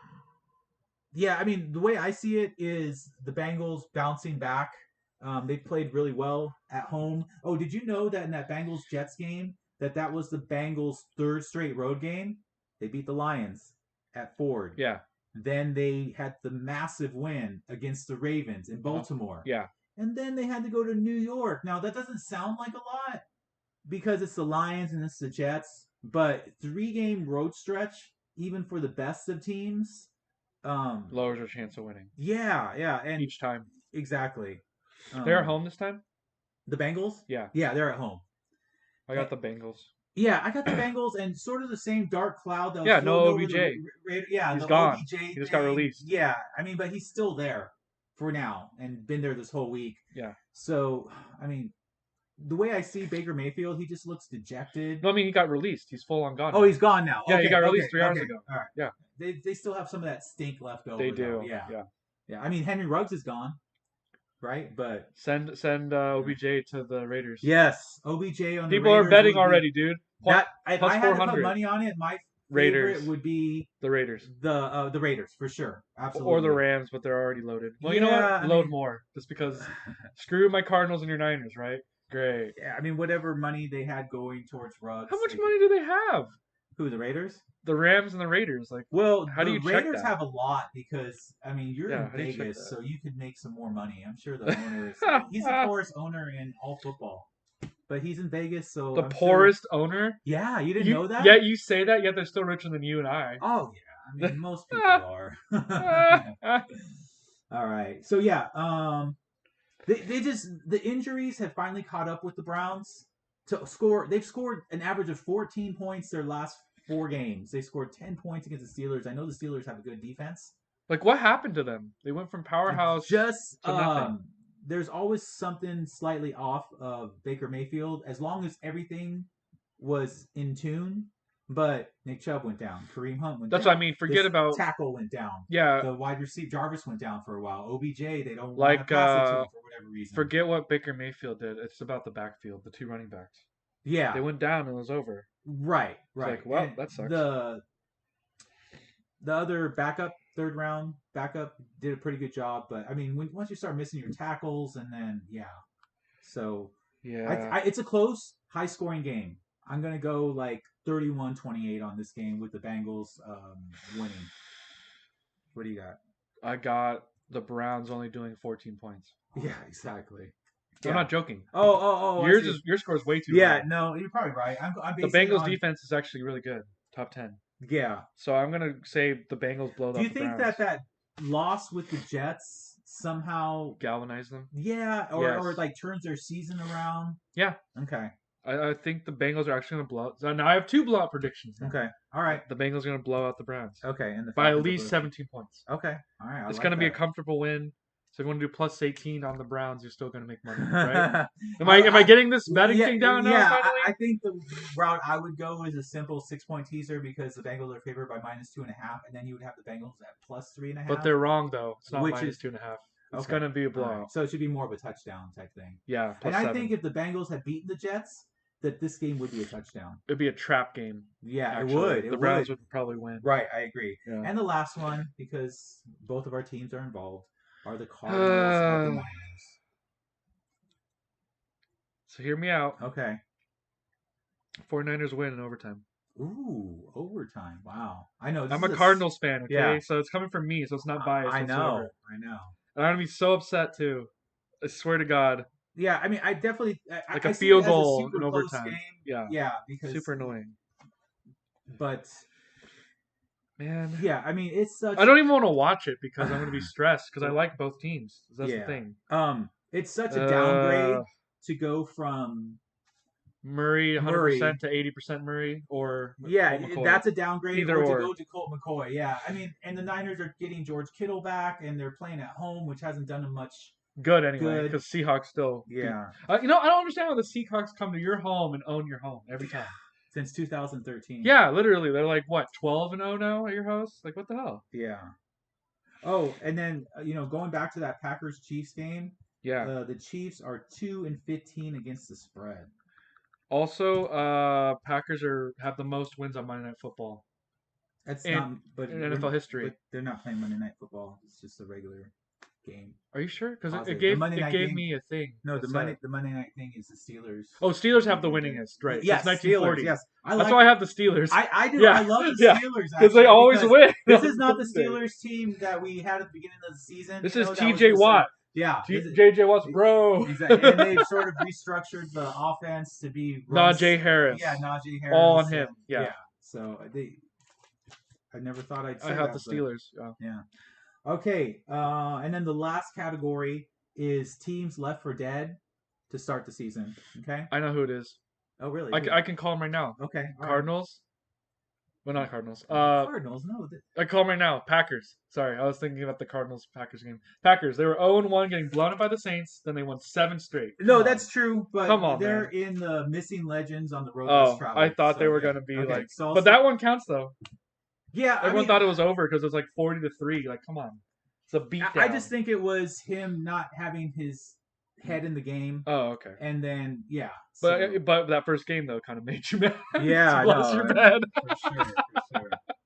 Yeah, I mean, the way I see it is the Bengals bouncing back. They played really well at home. Oh, did you know that in that Bengals Jets game that was the Bengals' third straight road game? They beat the Lions at Ford. Yeah. Then they had the massive win against the Ravens in Baltimore. Yeah. And then they had to go to New York. Now that doesn't sound like a lot because it's the Lions and it's the Jets, but 3-game road stretch, even for the best of teams, lowers your chance of winning. Yeah, yeah, and each time. Exactly. They're at home this time? The Bengals? Yeah. Yeah, they're at home. I got the Bengals. Yeah, I got the Bengals, and sort of the same dark cloud that was no over OBJ. Yeah, he's the gone. OBJ he just thing. got released. Yeah, I mean, but he's still there for now and been there this whole week. Yeah. So, I mean, the way I see Baker Mayfield, he just looks dejected. No, I mean, he got released. He's full on gone. Oh, he's gone now. Yeah, okay, he got released okay, 3 hours ago. All right. Yeah. They still have some of that stink left over. They do. Though. Yeah. Yeah. Yeah. I mean, Henry Ruggs is gone, right? But send OBJ to the Raiders. Yes, OBJ on the People Raiders are betting already, dude. That if I had to 400. put money on it, my Raiders favorite would be the Raiders. The Raiders for sure, absolutely. Or the Rams, but they're already loaded. Well, yeah, you know what? Load more, just because. Screw my Cardinals and your Niners, right? Great. Yeah, I mean, whatever money they had going towards Ruggs. How much money do they have? Who, the Raiders? The Rams and the Raiders, like. Well, how do you check Raiders that? have a lot because I mean you're in how do you check Vegas, that? so you could make some more money. I'm sure the owner is. He's the poorest owner in all football, but he's in Vegas, so the I'm poorest sure... owner. Yeah, you didn't know that? Yeah, you say that, yet they're still richer than you and I. Oh yeah, I mean most people are. All right, so yeah, they just the injuries have finally caught up with the Browns to score. They've scored an average of 14 points their last 4 games. They scored 10 points against the Steelers. I know the Steelers have a good defense. Like, what happened to them? They went from powerhouse to nothing. There's always something slightly off of Baker Mayfield, as long as everything was in tune. But Nick Chubb went down. Kareem Hunt went down. That's what I mean. Forget about tackle went down. Yeah. The wide receiver Jarvis went down for a while. OBJ, they don't like want to pass it to him for whatever reason. Forget what Baker Mayfield did. It's about the backfield, the 2 running backs. Yeah. They went down and it was over. Right. Like, well, that sucks. The other backup, 3rd round backup, did a pretty good job. But I mean, once you start missing your tackles, and then so it's a close, high scoring game. I'm gonna go like 31-28 on this game with the Bengals winning. What do you got? I got the Browns only doing 14 points. Yeah, exactly. I'm not joking. Oh. Your score is way too high. No, you're probably right. I'm the Bengals defense is actually really good, top 10. Yeah. So I'm gonna say the Bengals blow up. Do you think that loss with the Jets somehow galvanize them? Yeah, or like turns their season around? Yeah. Okay. I think the Bengals are actually gonna blow out. So now I have 2 blowout predictions. Now. Okay. All right. The Bengals are gonna blow out the Browns. Okay, and by at least 17 points. Okay. All right. It's gonna be a comfortable win. So if you want to do plus 18 on the Browns, you're still going to make money, right? Am I getting this betting thing down now? Finally, I think the route I would go is a simple 6-point teaser because the Bengals are favored by -2.5, and then you would have the Bengals at plus 3.5. but they're wrong though. It's not Which is -2.5. It's okay. going to be a All right. blowout. So it should be more of a touchdown type thing. Yeah, And I 7. think if the Bengals had beaten the Jets, that this game would be a touchdown. It'd be a trap game. Yeah, Actually. it would. The Browns would probably win. Right, I agree. Yeah. And the last one, because both of our teams are involved, are the Cardinals at the Niners. So hear me out. Okay. 49ers win in overtime. Ooh, overtime. Wow. I know. I'm a Cardinals fan, okay? Yeah. So it's coming from me, so it's not biased whatsoever. I know. And I'm going to be so upset, too. I swear to God. Yeah, I mean, I definitely... Like a I field see it as goal a super in close overtime. game. Yeah. Yeah, because... Super annoying. But... Man. Yeah, I mean, it's such... I don't even want to watch it because I'm going to be stressed because I like both teams. That's the thing. It's such a downgrade to go from... Murray 100% to 80% Murray or yeah, Colt McCoy. That's a downgrade. Either or or. To go to Colt McCoy. Yeah, I mean, and the Niners are getting George Kittle back, and they're playing at home, which hasn't done them much good anyway. Because Seahawks still. Yeah. I don't understand how the Seahawks come to your home and own your home every time. Since 2013. Yeah, literally, they're like what 12-0 now at your house. Like what the hell? Yeah. Oh, and then going back to that Packers Chiefs game. Yeah. The Chiefs are 2-15 against the spread. Also, Packers have the most wins on Monday Night Football. That's in NFL history. But they're not playing Monday Night Football. It's just a regular game. Are you sure? Because it gave me a thing. No, the Monday night thing is the Steelers. Oh, Steelers have the winningest, right? Yes, it's 1940. Steelers, yes. That's why I have the Steelers. I do. Yeah. I love the Steelers because they always win. This is not the Steelers team that we had at the beginning of the season. This is T.J. Watt. Yeah, J.J. Watt's bro. Exactly, and they've sort of restructured the offense to be Najee Harris. Yeah, Najee Harris. All on him. Yeah. So I never thought I'd say I have the Steelers. Yeah. Okay, and then the last category is teams left for dead to start the season. Okay. I know who it is. Oh, really? I can call them right now. Okay. Cardinals. Well, not Cardinals. Cardinals, no. I call them right now. Packers. Sorry, I was thinking about the Cardinals-Packers game. Packers. They were 0-1, getting blown up by the Saints. Then they won 7 straight. No, that's true. But come on, they're man. In the missing legends on the road. Oh, I thought they were going to be like. So but that one counts though. Yeah, everyone thought it was over because it was like 40-3. Like, come on, it's a beatdown. I just think it was him not having his head in the game. Oh, okay. And then but that first game though kind of made you mad. Yeah, you lost your bed. For sure.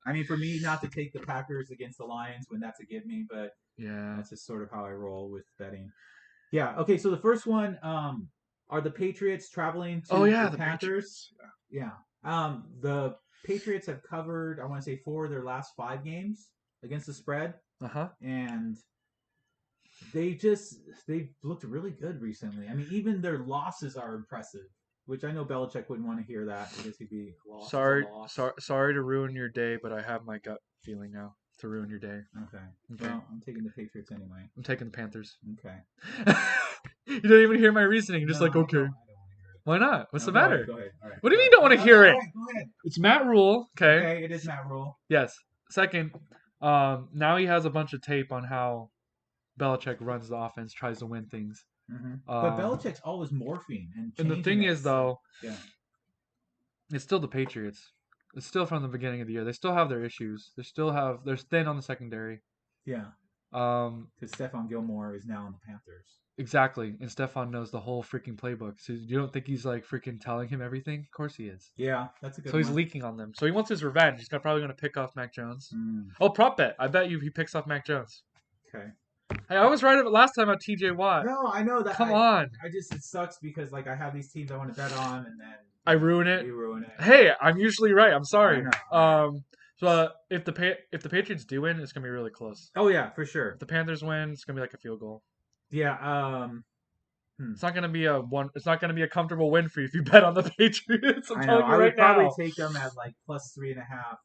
I mean, for me not to take the Packers against the Lions when that's a give me, but yeah, that's just sort of how I roll with betting. Yeah. Okay. So the first one are the Patriots traveling to the Panthers. Yeah. The Patriots have covered, I want to say, 4 of their last 5 games against the spread. And they've looked really good recently. I mean, even their losses are impressive, which I know Belichick wouldn't want to hear that because he'd be lost. Sorry to ruin your day, but I have my gut feeling now to ruin your day. Okay. Well, I'm taking the Patriots anyway. I'm taking the Panthers. Okay. You don't even hear my reasoning. You're just okay. I don't want to hear it. Why not? What's the matter? Go ahead. All right. What do you mean you don't want to hear it? Go ahead. It's Matt Rule. Okay, it is Matt Rule. Yes. Second, now he has a bunch of tape on how Belichick runs the offense, tries to win things. Mm-hmm. But Belichick's always morphing and the thing is, though, it's still the Patriots. It's still from the beginning of the year. They still have their issues. They're thin on the secondary. Yeah. Because Stephon Gilmore is now on the Panthers. Exactly, and Stephon knows the whole freaking playbook. So you don't think he's like freaking telling him everything? Of course he is. Yeah, that's a good. So he's leaking on them. So he wants his revenge. He's probably going to pick off Mac Jones. Mm. Oh, prop bet. I bet you he picks off Mac Jones. Okay. Hey, I was right last time about T.J. Watt. No, I know that. Come on. It sucks because like I have these teams I want to bet on, and then I ruin it. You ruin it. Hey, I'm usually right. I'm sorry. I know. So if the Patriots do win, it's gonna be really close. Oh yeah, for sure. If the Panthers win, it's gonna be like a field goal. Yeah. It's not gonna be It's not gonna be a comfortable win for you if you bet on the Patriots. I'm telling you I right would probably now. take them at like plus 3.5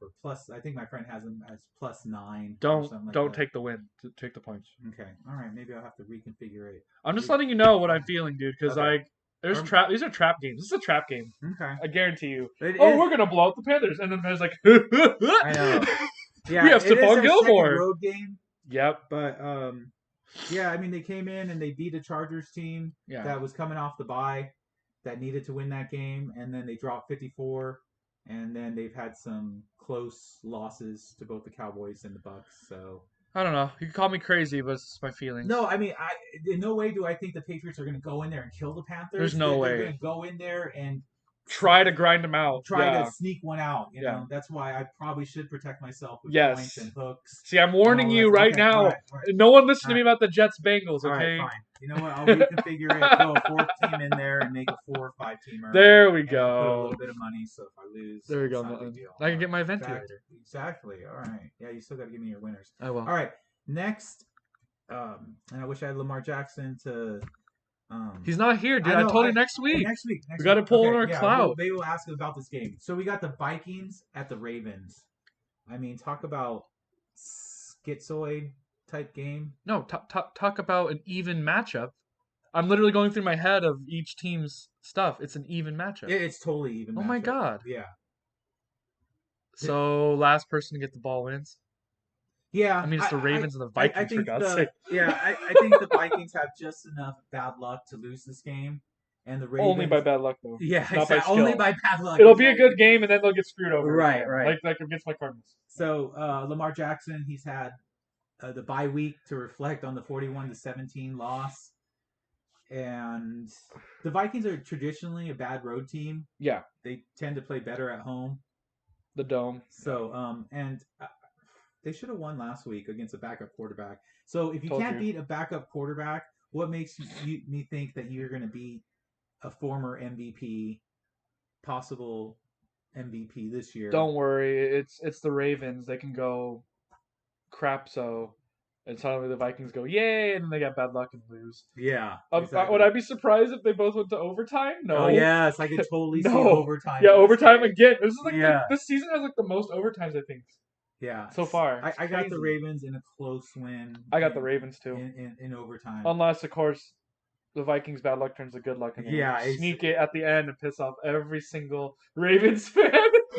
or plus. I think my friend has them as plus 9. Don't take the win. Take the points. Okay. All right. Maybe I'll have to reconfigure it. I'm just letting you know what I'm feeling, dude. Because these are trap games. This is a trap game. Okay. I guarantee you. We're gonna blow out the Panthers, and then there's like. I know. Yeah. We have Stephon Gilmore. Road game. Yep. But Yeah, I mean they came in and they beat a Chargers team Yeah. that was coming off the bye that needed to win that game, and then they dropped 54, and then they've had some close losses to both the Cowboys and the Bucks. So I don't know. You can call me crazy, but it's my no, feelings. I mean, in no way do I think the Patriots are going to go in there and kill the There's Panthers. no They're going way. to go in there and Try to grind them out. try to Yeah. sneak one out. Yeah. That's why I probably should protect myself with points Yes. and hooks See, I'm and warning all that. you right Okay, all now. right, all right, No one listen all to me right. about the Jets Bengals, All right, okay? fine. You know what? I'll reconfigure it, throw a fourth team in there, and make a 4 or 5 teamer, There we and I'll put a go. little bit of money. So if I lose, There we it's go, not a big Milton. deal. I All can get right, my ventilator. exactly. All right. Yeah, you still got to give me your winners. I will. All right. Next, and I wish I had Lamar Jackson to. He's not here, dude. I I know. told you next week. Next week. We Next got week. to pull in Okay. our Yeah. Well, clout. maybe we'll ask about this game. So we got the Vikings at the Ravens. I mean, talk about schizoid type game. No, talk about an even matchup. I'm literally going through my head of each team's stuff. It's an even matchup. It's totally even Oh my matchup. god. Yeah. So last person to get the ball wins. I Yeah, mean, it's the Ravens and the I Vikings for think God's sake. I think the Vikings have just enough bad luck to lose this game, and the Only Ravens, by bad luck though, yeah, not by exactly, only skill. by bad luck, It'll be a exactly. good game, and then they'll get screwed over Right, again, right. like against my Cardinals. So Lamar Jackson, he's had the bye week to reflect on the 41-17 loss, and the Vikings are traditionally a bad road team. Yeah, They tend to play better at home. the dome. So and they should have won last week against a backup quarterback. So if you Told can't you. beat a backup quarterback, what makes me think that you're going to beat a former MVP, possible MVP this year? Don't worry, it's the Ravens. They can go crap so, and suddenly the Vikings go yay, and they get bad luck and lose. Yeah, Would exactly. I be surprised if they both went to overtime? Oh No, yes, I could totally see no. overtime Yeah, in this overtime game. again. This is like Yeah, this season has like the most overtimes I think yeah. so far. I, It's I got the crazy. Ravens in a close win I got the in Ravens too, overtime. unless of course the Vikings bad luck turns to good luck and they Yeah, sneak it at the end and piss off every single Ravens fan.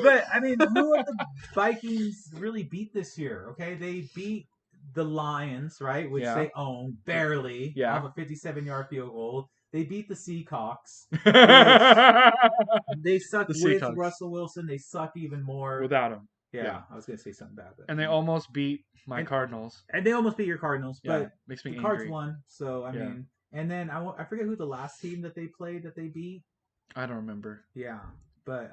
but I mean, who have the Vikings really beat this year? Okay, they beat the Lions, right, which Yeah, they own barely yeah. off a 57-yard field goal. They beat the Seahawks, which The they suck with Seahawks Russell Wilson. They suck even more. without him. Yeah, Yeah, I was gonna say something bad, but and they almost beat my and, Cardinals. and they almost beat your Cardinals, Yeah, but makes the me Cards angry. won. So I Yeah, mean, and then I forget who the last team that they played that they beat. I don't remember. Yeah, but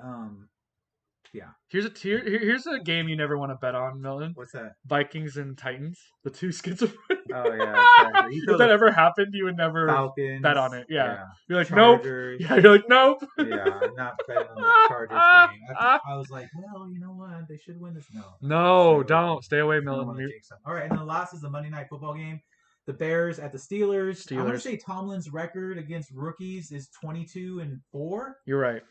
yeah. Here's a game you never want to bet on, Milton. What's that? Vikings and Titans, the two schizophrenic. Oh yeah, exactly. You If throw that the ever happened, you would never bet Falcons. on it. Yeah, Yeah. you're like nope. Chargers. Yeah, you're like nope. Yeah, I'm not betting on the Chargers game. I was like, well, you know what? They should win this. No. No, don't stay away, I don't want to Milton. jinx them. All right, and then the last is the Monday Night Football game. The Bears at the Steelers. I want to Steelers. say Tomlin's record against rookies is 22-4. You're right.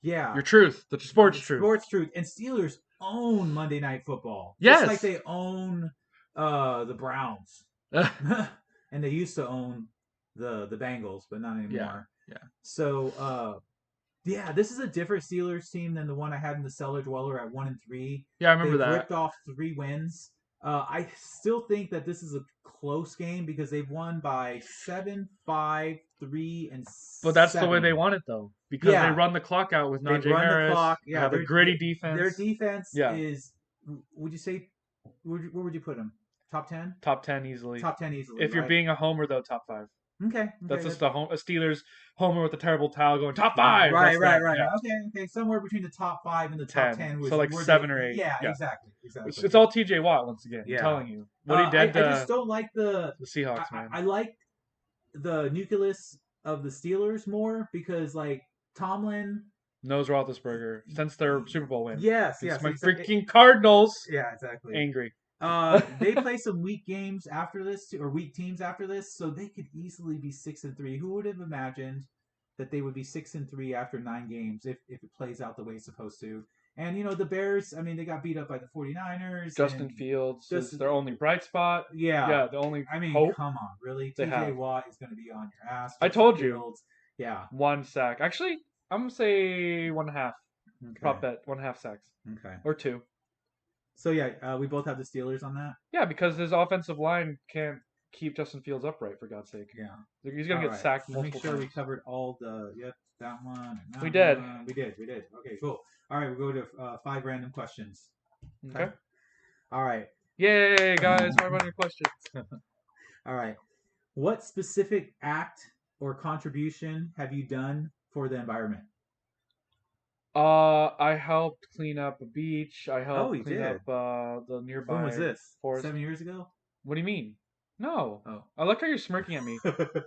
Yeah. Your truth. The sports truth. Sports truth. And Steelers own Monday Night Football. Yes. Just like they own the Browns. And they used to own the Bengals, but not anymore. Yeah. So yeah, this is a different Steelers team than the one I had in the Cellar Dweller at 1-3. Yeah, I remember They've that. ripped off 3 wins. I still think that this is a close game because they've won by 7, 5, 3, and 7. But that's the way they want it, though, because Yeah. they run the clock out with They Najee run Harris. the clock. They Yeah, have a gritty defense. Their defense Yeah. is. Would you say? Where would you put them? Top 10? Top 10 easily. Top 10 easily. If you're right? being a homer, though, top 5. Okay. That's just a Steelers homer with a terrible towel going top 5. Right. Yeah. Okay. Somewhere between the top 5 and the top 10. So like 7 or 8. Yeah, exactly. It's all TJ Watt once again. Yeah. I'm telling you. What he did I just don't like the Seahawks, man. I like the nucleus of the Steelers more because like Tomlin knows Roethlisberger since their Super Bowl win. Yes. My freaking Cardinals. Yeah, exactly. Angry. They play some weak games after this, or weak teams after this, so they could easily be 6-3. Who would have imagined that they would be 6-3 after 9 games if it plays out the way it's supposed to? And the Bears, I mean, they got beat up by the 49ers. Justin Fields is their only bright spot. Yeah, the only. I mean, hope come on, really? they TJ have. Watt is going to be on your ass. I told you. Yeah. 1 sack. Actually, I'm gonna say 1.5. Okay. Prop bet 1.5 sacks. Okay. Or 2. So yeah, we both have the Steelers on that. Yeah, because his offensive line can't keep Justin Fields upright, for God's sake. Yeah. He's gonna All get right. sacked So make multiple sure we times. covered all the. Yep, that one and We that did. one. We did. We did. Okay, cool. All right, we'll go to 5 random questions. Okay. All right. Yay, guys! 500 questions. All right. What specific act or contribution have you done for the environment? I helped clean up a beach. I Oh, helped you clean up did. the When was nearby this? forest. 7 years ago? What do you mean? No. Oh. I like how you're smirking at me.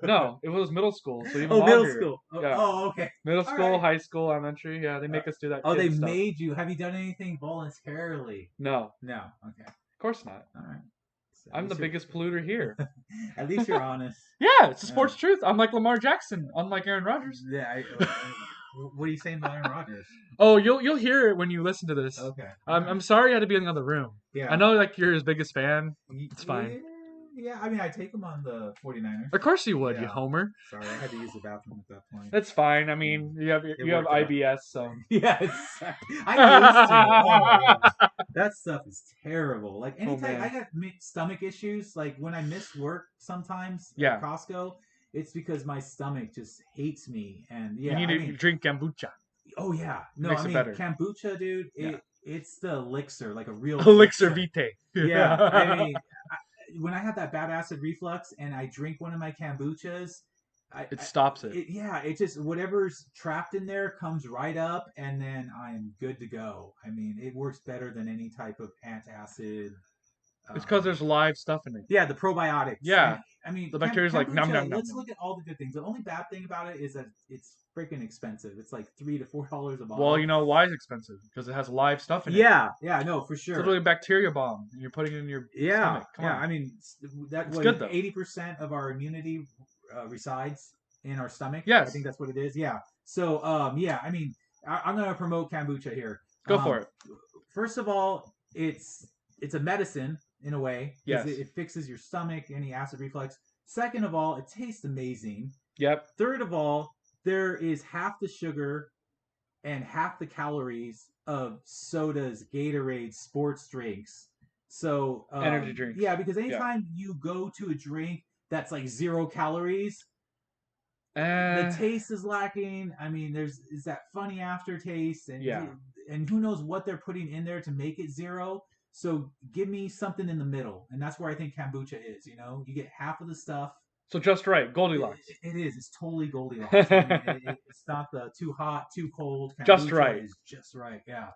No, it was middle school, so even Oh, middle longer. school. Oh, Yeah. oh, okay. Middle All school, right. high school, elementary. Yeah, they make us do that Oh, they kid stuff. made you. Have you done anything voluntarily? No, No. Okay. of course not. All right. So I'm the biggest polluter here. At least you're honest. Yeah, it's a Yeah. sports truth. I'm like Lamar Jackson, unlike Aaron Rodgers. Yeah. What are you saying about Aaron Rodgers? Oh, you'll hear it when you listen to this. Okay. I'm sorry I had to be in the other room. Yeah. I know like you're his biggest fan. It's fine. Yeah, I mean, I take him on the 49ers. Of course you would, you Yeah. homer. Sorry, I had to use the bathroom at that point. That's fine. I mean, you have worked out. IBS, so Yeah, I'm used to it. Oh my gosh. That stuff is terrible. Like anytime man. I got stomach issues, like when I miss work sometimes Yeah. at Costco, it's because my stomach just hates me. And yeah, you need to drink kombucha. Oh yeah, no, Makes I it mean better. Kombucha, dude. Yeah. It's the elixir, like a real Elixir vitae. Yeah, I mean, when I have that bad acid reflux and I drink one of my kombuchas, it stops it. It just whatever's trapped in there comes right up, and then I'm good to go. I mean, it works better than any type of antacid. It's because there's live stuff in it. Yeah, the probiotics. Yeah. And, I mean, the bacteria's like nom nom nom. Let's look at all the good things. The only bad thing about it is that it's freaking expensive. It's like $3 to $4 a bottle. Well, you know why it's expensive? Because it has live stuff in it. Yeah, no, for sure. It's literally a bacteria bomb. You're putting it in your stomach. Come on. I mean, it's good though. 80% of our immunity resides in our stomach. Yes, I think that's what it is. Yeah. So, yeah, I mean, I'm gonna promote kombucha here. Go for it. First of all, it's a medicine in a way. Yes. It fixes your stomach, any acid reflux. Second of all, it tastes amazing. Yep. Third of all, there is half the sugar and half the calories of sodas, Gatorade, sports drinks. So energy drinks. Yeah, because anytime you go to a drink that's like 0 calories, the taste is lacking. I mean, is that funny aftertaste, and who knows what they're putting in there to make it 0. So give me something in the middle, and that's where I think kombucha is. You know, you get half of the stuff. So just right, Goldilocks. It is. It's totally Goldilocks. I mean, it's not the too hot, too cold. Kombucha just right. Is just right. Yeah.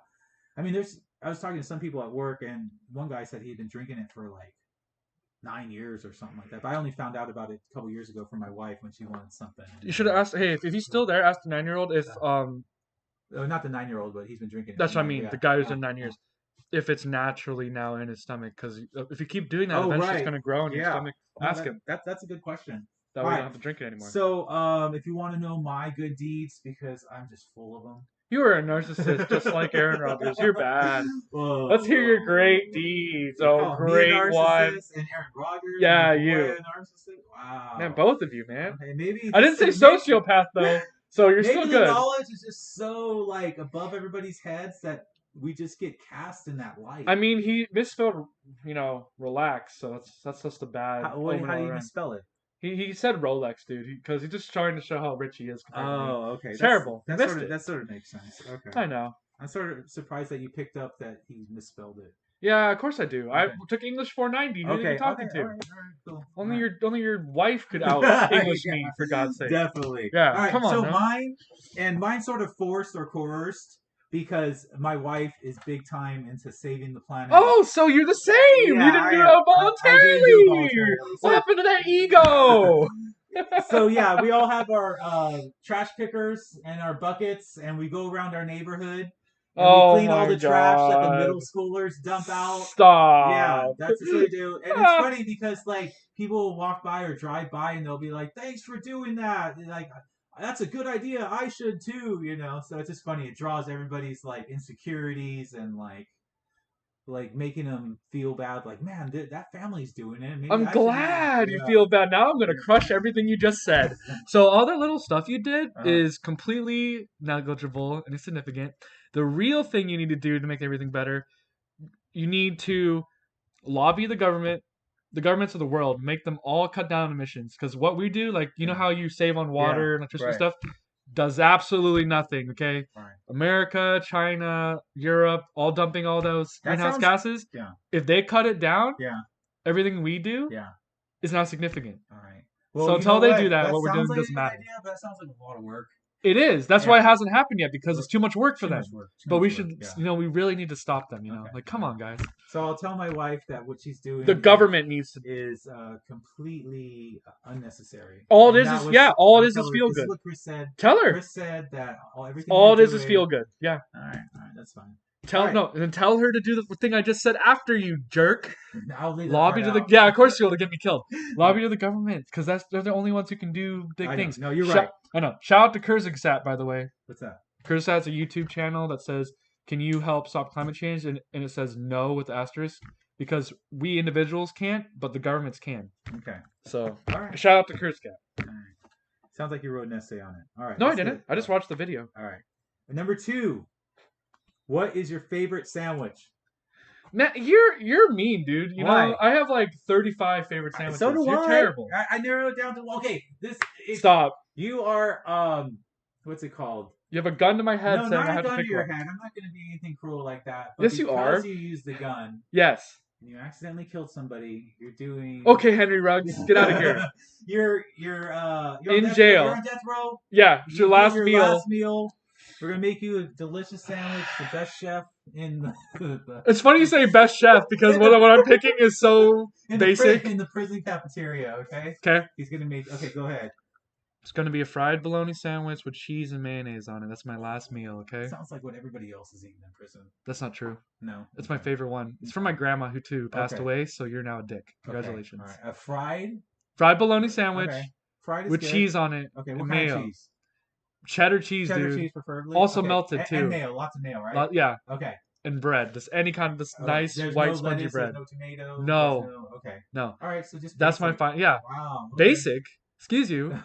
I mean, I was talking to some people at work, and one guy said he had been drinking it for like 9 years or something like that. But I only found out about it a couple years ago from my wife when she wanted something. You should have asked. Hey, if he's still there, ask the 9-year-old if not the 9-year-old, but he's been drinking. That's what I mean. The guy who's in 9 years. If it's naturally now in his stomach, because if you keep doing that, eventually it's going to grow in your stomach. Ask him. That's a good question. That way you don't have to drink it anymore. So, if you want to know my good deeds, because I'm just full of them. You are a narcissist, just like Aaron Rodgers. You're bad. Let's hear your great deeds. Oh, great one. And Aaron Rodgers. Yeah, and you. Wow. Man, both of you, man. Okay, maybe I didn't say sociopath though, so you're still good. The knowledge is just so like above everybody's heads that we just get cast in that light. I mean, he misspelled, relax. So that's just a bad. How do you misspell it? He said Rolex, dude, because he's just trying to show how rich he is. Oh, okay. It's terrible. That sort of makes sense. Okay. I know. I'm sort of surprised that you picked up that he misspelled it. Yeah, of course I do. Okay. I took English 490. Who are you talking to? All right, cool. Only your wife could out English me, for God's sake. Definitely. Yeah. All right, come on. So mine's sort of forced or coerced because my wife is big time into saving the planet. Oh, so you're the same. Yeah, you didn't do it voluntarily. What happened to that ego? So yeah, we all have our trash pickers and our buckets, and we go around our neighborhood. And we clean all the trash that the middle schoolers dump out. Stop. Yeah, that's what we do. And it's funny because like people will walk by or drive by and they'll be like, "Thanks for doing that." And, like, that's a good idea. I should too. So it's just funny. It draws everybody's like insecurities and like making them feel bad. Like, man, that family's doing it. Maybe I'm glad you feel bad. Now I'm gonna crush everything you just said. So all that little stuff you did is completely negligible and insignificant. The real thing you need to do to make everything better, you need to lobby the government the governments of the world, make them all cut down emissions. Because what we do, like, you know Yeah. how you save on water and electricity right. stuff, does absolutely nothing. Okay, Right. America, China, Europe, all dumping all those That greenhouse sounds. gases. Yeah. If they cut it down, Yeah. everything we do Yeah. is not significant. All right. So Well, you until know they do what? that, That what we're sounds doing like a doesn't good matter. idea, but that sounds like a lot of work. It is. That's why it Yeah. hasn't happened yet because Well, it's too much work for Too them. much work. Too But much we work. should, Yeah. we really need to stop them. Okay. Like, come on, guys. So I'll tell my wife that what she's doing The government needs to. is completely unnecessary. All And it is that is was, yeah. All I'll it is tell her, feel this is good. what Chris said. Tell her. Chris said that everything All we're it is doing. feel good. Yeah. All right, that's fine. Tell All right. no, and then tell her to do the thing I just said after you jerk. I'll leave that Lobby part to the out. yeah. Of course you'll get me killed. Lobby to the government because they're the only ones who can do big I know. things. No, you're right. I know. Shout out to Kurzgesagt, by the way. What's that? Kurzgesagt's a YouTube channel that says, "Can you help stop climate change?" And it says no with the asterisk because we individuals can't, but the governments can. Okay. So All right. shout out to Kurzgesagt. All right. Sounds like you wrote an essay on it. All right. No, I that's didn't. good. I just watched the video. All right. And number 2. What is your favorite sandwich? Matt, you're mean, dude. You Why? know, I have like 35 favorite sandwiches. So do You're I. terrible. I narrowed it down to okay. Stop. You are what's it called? You have a gun to my head No, saying not I a have to gun to pick your one. head. I'm not going to do anything cruel like that. But Yes, you are. Because you used the gun Yes. and you accidentally killed somebody, you're doing. Okay, Henry Ruggs, get out of here. you're in jail. You're on death row. Yeah, it's your last meal. Last meal. We're gonna make you a delicious sandwich. The best chef in the It's funny you say best chef because what I'm picking is so basic. In the prison cafeteria. Okay. Okay. He's gonna make. Okay, go ahead. It's gonna be a fried bologna sandwich with cheese and mayonnaise on it. That's my last meal. Okay. Sounds like what everybody else is eating in prison. That's not true. No. It's my favorite one. It's from my grandma who too passed Okay. away. So you're now a dick. Congratulations. Okay. All right. A fried bologna sandwich fried is with good. cheese on it. Okay. And What kind mayo. of cheese? Cheddar cheese, Cheddar dude. cheese, preferably. Also melted too. And mayo. Lots of mayo, right? Yeah. Okay. And bread. Just any kind of this nice There's white no spongy lettuce, bread. There's no tomato. No. Okay. No. All right. So just. That's my basic. fine. Yeah. Wow. Okay. Basic. Excuse you.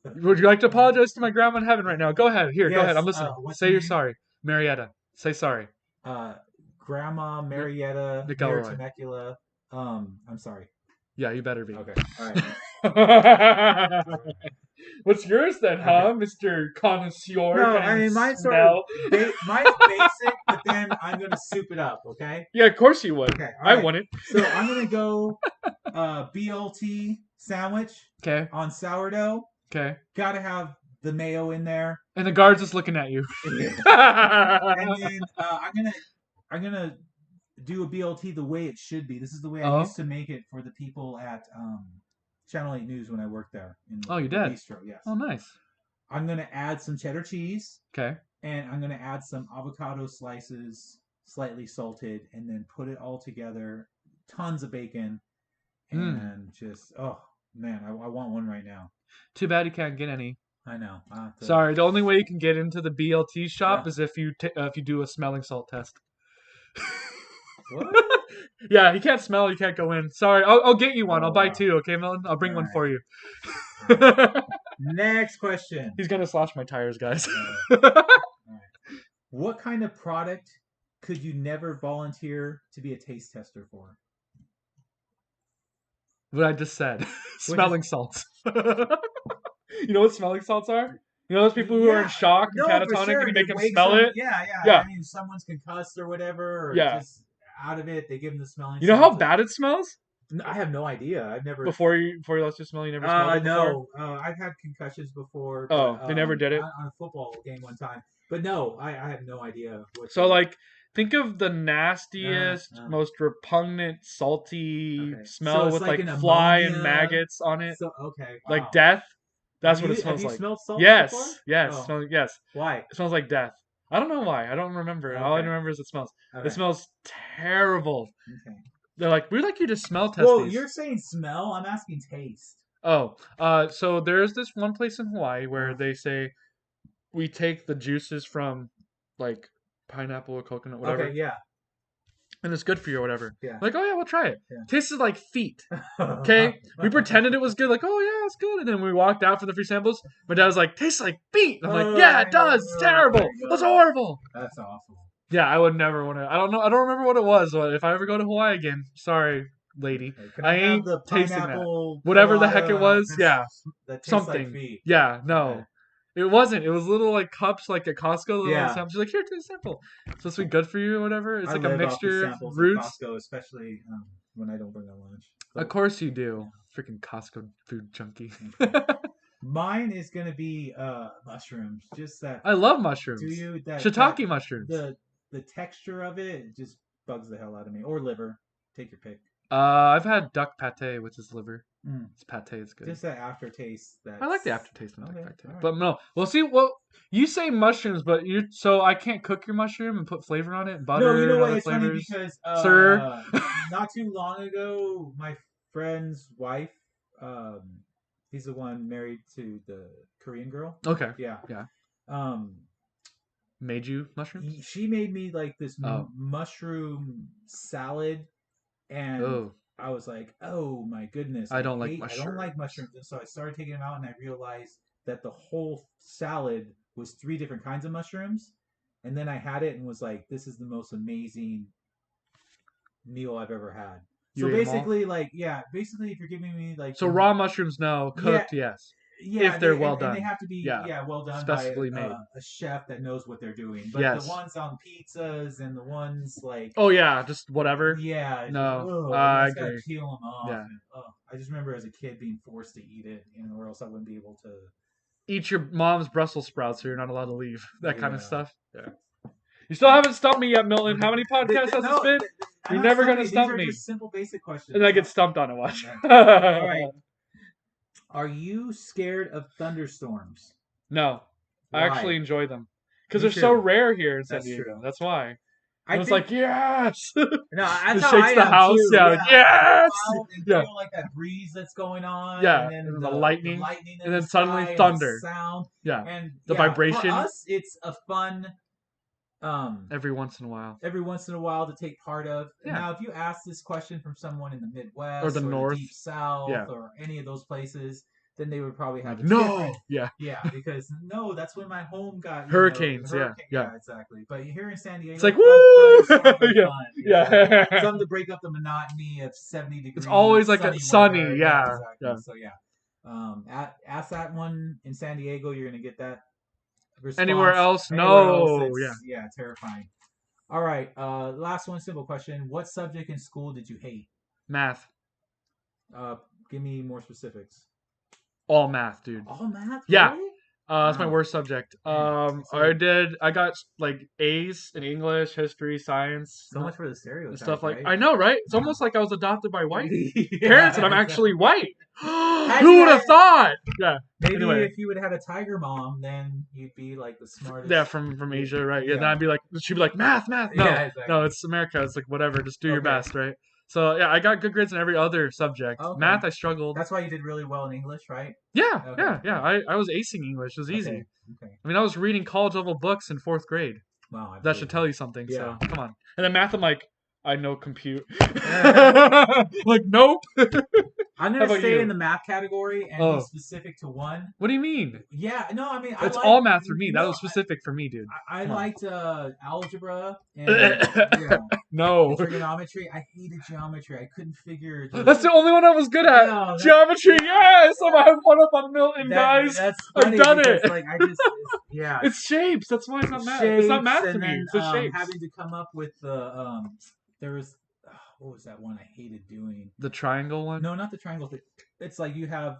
Would you like to apologize to my grandma in heaven right now? Go ahead. Here, go Yes, ahead. I'm listening. what's Say her you're name? sorry. Marietta. Say sorry. Grandma Marietta McElroy. Temecula. I'm sorry. Yeah, you better be. Okay. All right. What's yours then, huh, Mr. Connoisseur? No, Can I mean mine's sort smell? of mine's basic, but then I'm gonna soup it up. Okay. Yeah, of course you would. Okay. I want it. So I'm gonna go BLT sandwich Okay. on sourdough. Okay. Gotta have the mayo in there. And the guard's just looking at you. And then I'm gonna do a BLT the way it should be. This is the way I used to make it for the people at Channel 8 News when I worked there. You did? Bistro, yes. Oh, nice. I'm gonna add some cheddar cheese. Okay. And I'm gonna add some avocado slices, slightly salted, and then put it all together. Tons of bacon, and just oh man, I want one right now. Too bad you can't get any. I know. Sorry, the only way you can get into the BLT shop is if you do a smelling salt test. What? Yeah, he can't smell. You can't go in. Sorry, I'll get you one. I'll buy 2. Okay, Milton. I'll bring one for you. Next question. He's gonna slash my tires, guys. What kind of product could you never volunteer to be a taste tester for? What I just said. Smelling salts. You know what smelling salts are? You know those people who are in shock and catatonic and you make them smell it? Yeah. I mean, someone's concussed or whatever, or just out of it, they give them the smelling. You know how bad it smells? I have no idea. I've never Before you let you smell, you never smelled it before? No. I've had concussions before. Oh, but, they never did it on a football game one time. But no, I have no idea. So like, think of the nastiest, most repugnant, salty smell with like fly and maggots on it. So, okay, like death. That's what it smells like. Have you smelled salt yes, before? yes, Oh. yes. Why? It smells like death. I don't know why. I don't remember. Okay. All I remember is it smells. Okay. It smells terrible. Okay. They're like, we'd like you to smell test Well, these. you're saying smell. I'm asking taste. Oh, so there's this one place in Hawaii where they say we take the juices from like pineapple or coconut, whatever. Okay, yeah. And it's good for you or whatever. Yeah. Like, oh yeah, we'll try it. Yeah. Tasted like feet. Okay? We pretended it was good, like, oh yeah, it's good. And then we walked out for the free samples. My dad was like, tastes like feet. I'm like, yeah, it does. It's terrible. That's horrible. That's awful. Yeah, I would never want to. I don't know. I don't remember what it was. But if I ever go to Hawaii again, sorry, lady. Like, can I I have ain't the tasting that. pineapple Whatever the heck it colada was, yeah, that tastes like something. feet? Yeah, Okay. no. It wasn't. It was little like cups like at Costco, little Yeah. samples. She's like, here, take a sample. It's supposed to be good for you or whatever. It's I like a live off the mixture of samples at roots. Costco, especially when I don't bring my lunch. Of So, course you do. yeah. Freaking Costco food junkie. Okay. Mine is gonna be mushrooms. Just that. I love Do mushrooms. you that Shiitake mushrooms. the texture of it just bugs the hell out of me. Or liver. Take your pick. I've had duck pate, which is liver. Mm. It's pate. It's good. Just that aftertaste. I like the That's aftertaste of duck okay. pate. All right. But no, well, see, well, you say mushrooms, but you so I can't cook your mushroom and put flavor on it, No, you butter know and what? other It's funny flavors, because sir. not too long ago, my friend's wife, um, he's the one married to the Korean girl. Okay, Yeah. yeah. Um, Made you mushrooms? she made me like this Oh, mushroom salad, and oh, I was like, oh my goodness, I don't like I don't like mushrooms. mushrooms, and so I started taking them out, and I realized that the whole salad was three different kinds of mushrooms, and then I had it and was like, this is the most amazing meal I've ever had. You So ate them all. basically, like, yeah, basically, if you're giving me like So raw mushrooms, no. yeah, Cooked, yes. yeah, If they're well and they done. have to be Yeah, well done by specifically made. a chef that knows what they're doing. But the Yes. ones on pizzas and the ones like Oh yeah, just whatever. yeah, it's just No, oh, I I just gotta agree. peel them off. Yeah. And, oh, I just remember as a kid being forced to eat it, or else I wouldn't be able to. Eat your mom's Brussels sprouts, so you're not allowed to leave. That kind of Yeah. stuff. Yeah. You still haven't stumped me yet, Milton. How many podcasts has this No, been? I'm You're not never stumping gonna you. These stump are me. just simple, basic questions. And I get stumped on it. Watch. All right. Are you scared of thunderstorms? No, I actually Why? enjoy them because Me they're so too. rare here in San That's Diego. true. That's why. I And it's think like yes, no, that's it how I shakes the am house. too. Yeah, Yeah, like I can yes, go out and yeah, feel like that breeze that's going on, yeah. and then And the the lightning, lightning in and the then suddenly sky and the thunder. sound, Yeah, and the yeah, for vibration us, it's a fun every once in a while. every once in a while to take part of. Yeah, Now, if you ask this question from someone in the or the Midwest or the north. Deep South Yeah, or any of those places, then they would probably have like a different. no. Yeah, Yeah, because no, that's when my home got, hurricanes. Yeah, hurricane. yeah. Yeah, exactly. But here in San It's Diego, like woo. thunderstorms are Yeah, fun. Yeah, yeah. something to break up the monotony of 70 It's degree always like a sunny weather. sunny. Yeah, Yeah, exactly. yeah. So yeah, ask that one in San Diego, you're gonna get that Anywhere response. else? Anywhere else, No. Yeah, it's terrifying. All right, last one, simple question. What subject in school did you hate? math. Uh, give me more specifics. All math, dude. All math, Yeah. really? That's my Wow. worst subject. Man, so I got like A's in English, history, science, so much for the and stereotype, stuff like. right? I know, right? It's Wow. almost like I was adopted by white parents, Yeah, and I'm actually exactly. white. Had Who you would had have thought? Yeah. maybe Anyway, if you would have had a tiger mom, then you'd be like the smartest. yeah, from Asia, right? Yeah. Then Yeah. I'd be like, she'd be like, math, math. No, Yeah, no, exactly. it's America. It's like whatever. Just do your Okay. best, right? So yeah, I got good grades in every other subject. Okay. Math, I struggled. That's why you did really well in English, right? Yeah, Okay. yeah, yeah. Yeah. I was acing English. It was Okay. easy. Okay. I mean, I was reading college level books in fourth grade. Wow, I That believe should it. tell you something. Yeah. So come on. And then math, I'm like, I know compute. I'm Like, nope. How gonna about stay in you? the math category and be Oh, specific to one. what do you mean? Yeah, no, I mean I It's like all math for me. That no, was specific for me, dude. I Come on. liked algebra and yeah, No. and trigonometry. I hated geometry. I couldn't figure That's the the only one I was good at. no, Geometry, yes! I'm yeah. gonna have one up on Milton, guys. That's I've funny done because it. like I just yeah, It's shapes. That's why it's not math. It's not shapes math to and me. then It's just shapes. having to come up with the there was what was that one I hated doing? The triangle one? No, not the triangle thing. It's like you have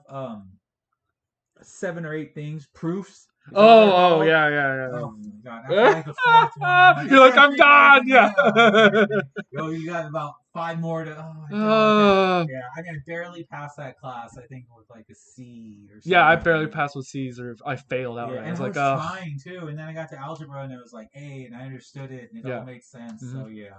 7 or 8 things, proofs. Is that what they're Oh, called? yeah, yeah, Oh my god! After like the fourth one, I'm You're like, like, I I'm can't figure out done. Yeah. anything else. Yo, you got about 5 more to. Oh my god! Yeah, I can barely pass that class. I think with like a C or Yeah, I something. barely passed with C's, or I failed Yeah, outright. I and was I like, was trying too, and then I got to algebra and it was like A, and I understood it, and it yeah. all made sense. Hmm. So yeah.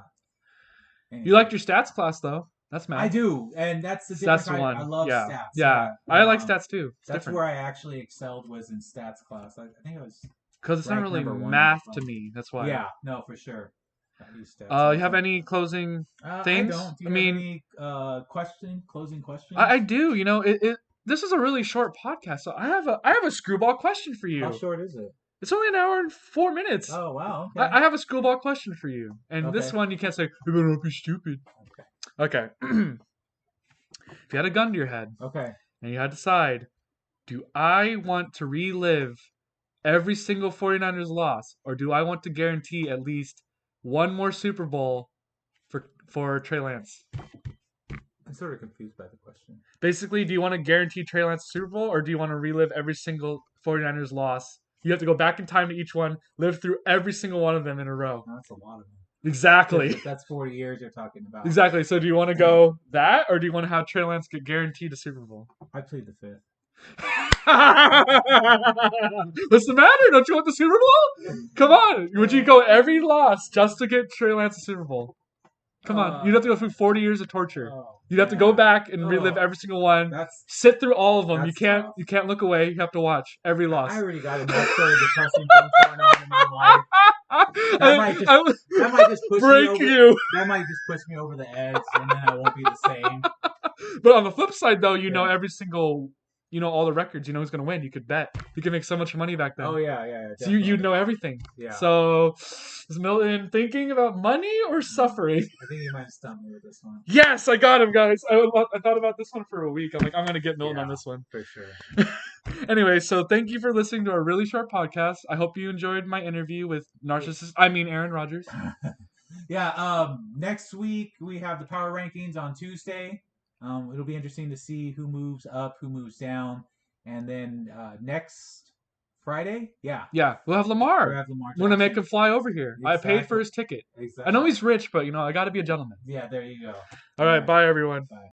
You Anyway, liked your stats class though. That's I math. do, and that's the That's difference. the I one. love Yeah, stats. yeah. Yeah, I like stats too. It's that's different where I actually excelled was in stats class. I think it was because it's not ranked really number 1 math or to something. me. That's why. Yeah, no, for sure. I use stats You have also. any closing I things? don't. Do I you have mean, any closing questions? I do. You know, this is a really short podcast, so I have a screwball question for How you. short is it? It's only an hour and 4 minutes. Oh wow. Okay. I have a screwball question for you, and this Okay. one you can't say, "You better not be stupid." Okay. Okay. If you had a gun to your head Okay. and you had to decide, do I want to relive every single 49ers loss, or do I want to guarantee at least one more Super Bowl for Trey Lance? I'm sort of confused by the question. Basically, do you want to guarantee Trey Lance a Super Bowl, or do you want to relive every single 49ers loss? You have to go back in time to each one, live through every single one of them in a row. That's a lot of them. Exactly. That's 40 years you're talking about. Exactly. So do you want to go that, or do you want to have Trey Lance get guaranteed a Super Bowl? I plead the fifth. What's the matter? Don't you want the Super Bowl? Come on. Would you go every loss just to get Trey Lance a Super Bowl? Come on. You'd have to go through 40 years of torture. You'd have to go back and relive every single one. Sit through all of them. You can't tough. you can't look away. You have to watch every loss. I already got enough sort of depressing things going on in my life. That might just push break me over. you. That might just push me over the edge, and then I won't be the same. But on the flip side, though, you know every single, all the records. You know who's going to win. You could bet. You could make so much money back then. Oh yeah. So you'd know everything. Yeah. So is Milton thinking about money or suffering? I think you might have stumped me with this one. Yes, I got him, guys. I thought about this one for a week. I'm like, I'm going to get Milton on this one. For sure. Anyway, so thank you for listening to our really short podcast. I hope you enjoyed my interview with Aaron Rodgers. Yeah. Next week we have the power rankings on Tuesday. It'll be interesting to see who moves up, who moves down, and then next Friday, we'll have Lamar. We're gonna make him fly over here. Exactly. I paid for his ticket. Exactly. I know he's rich, but I got to be a gentleman. Yeah, there you go. All right, bye everyone. Bye.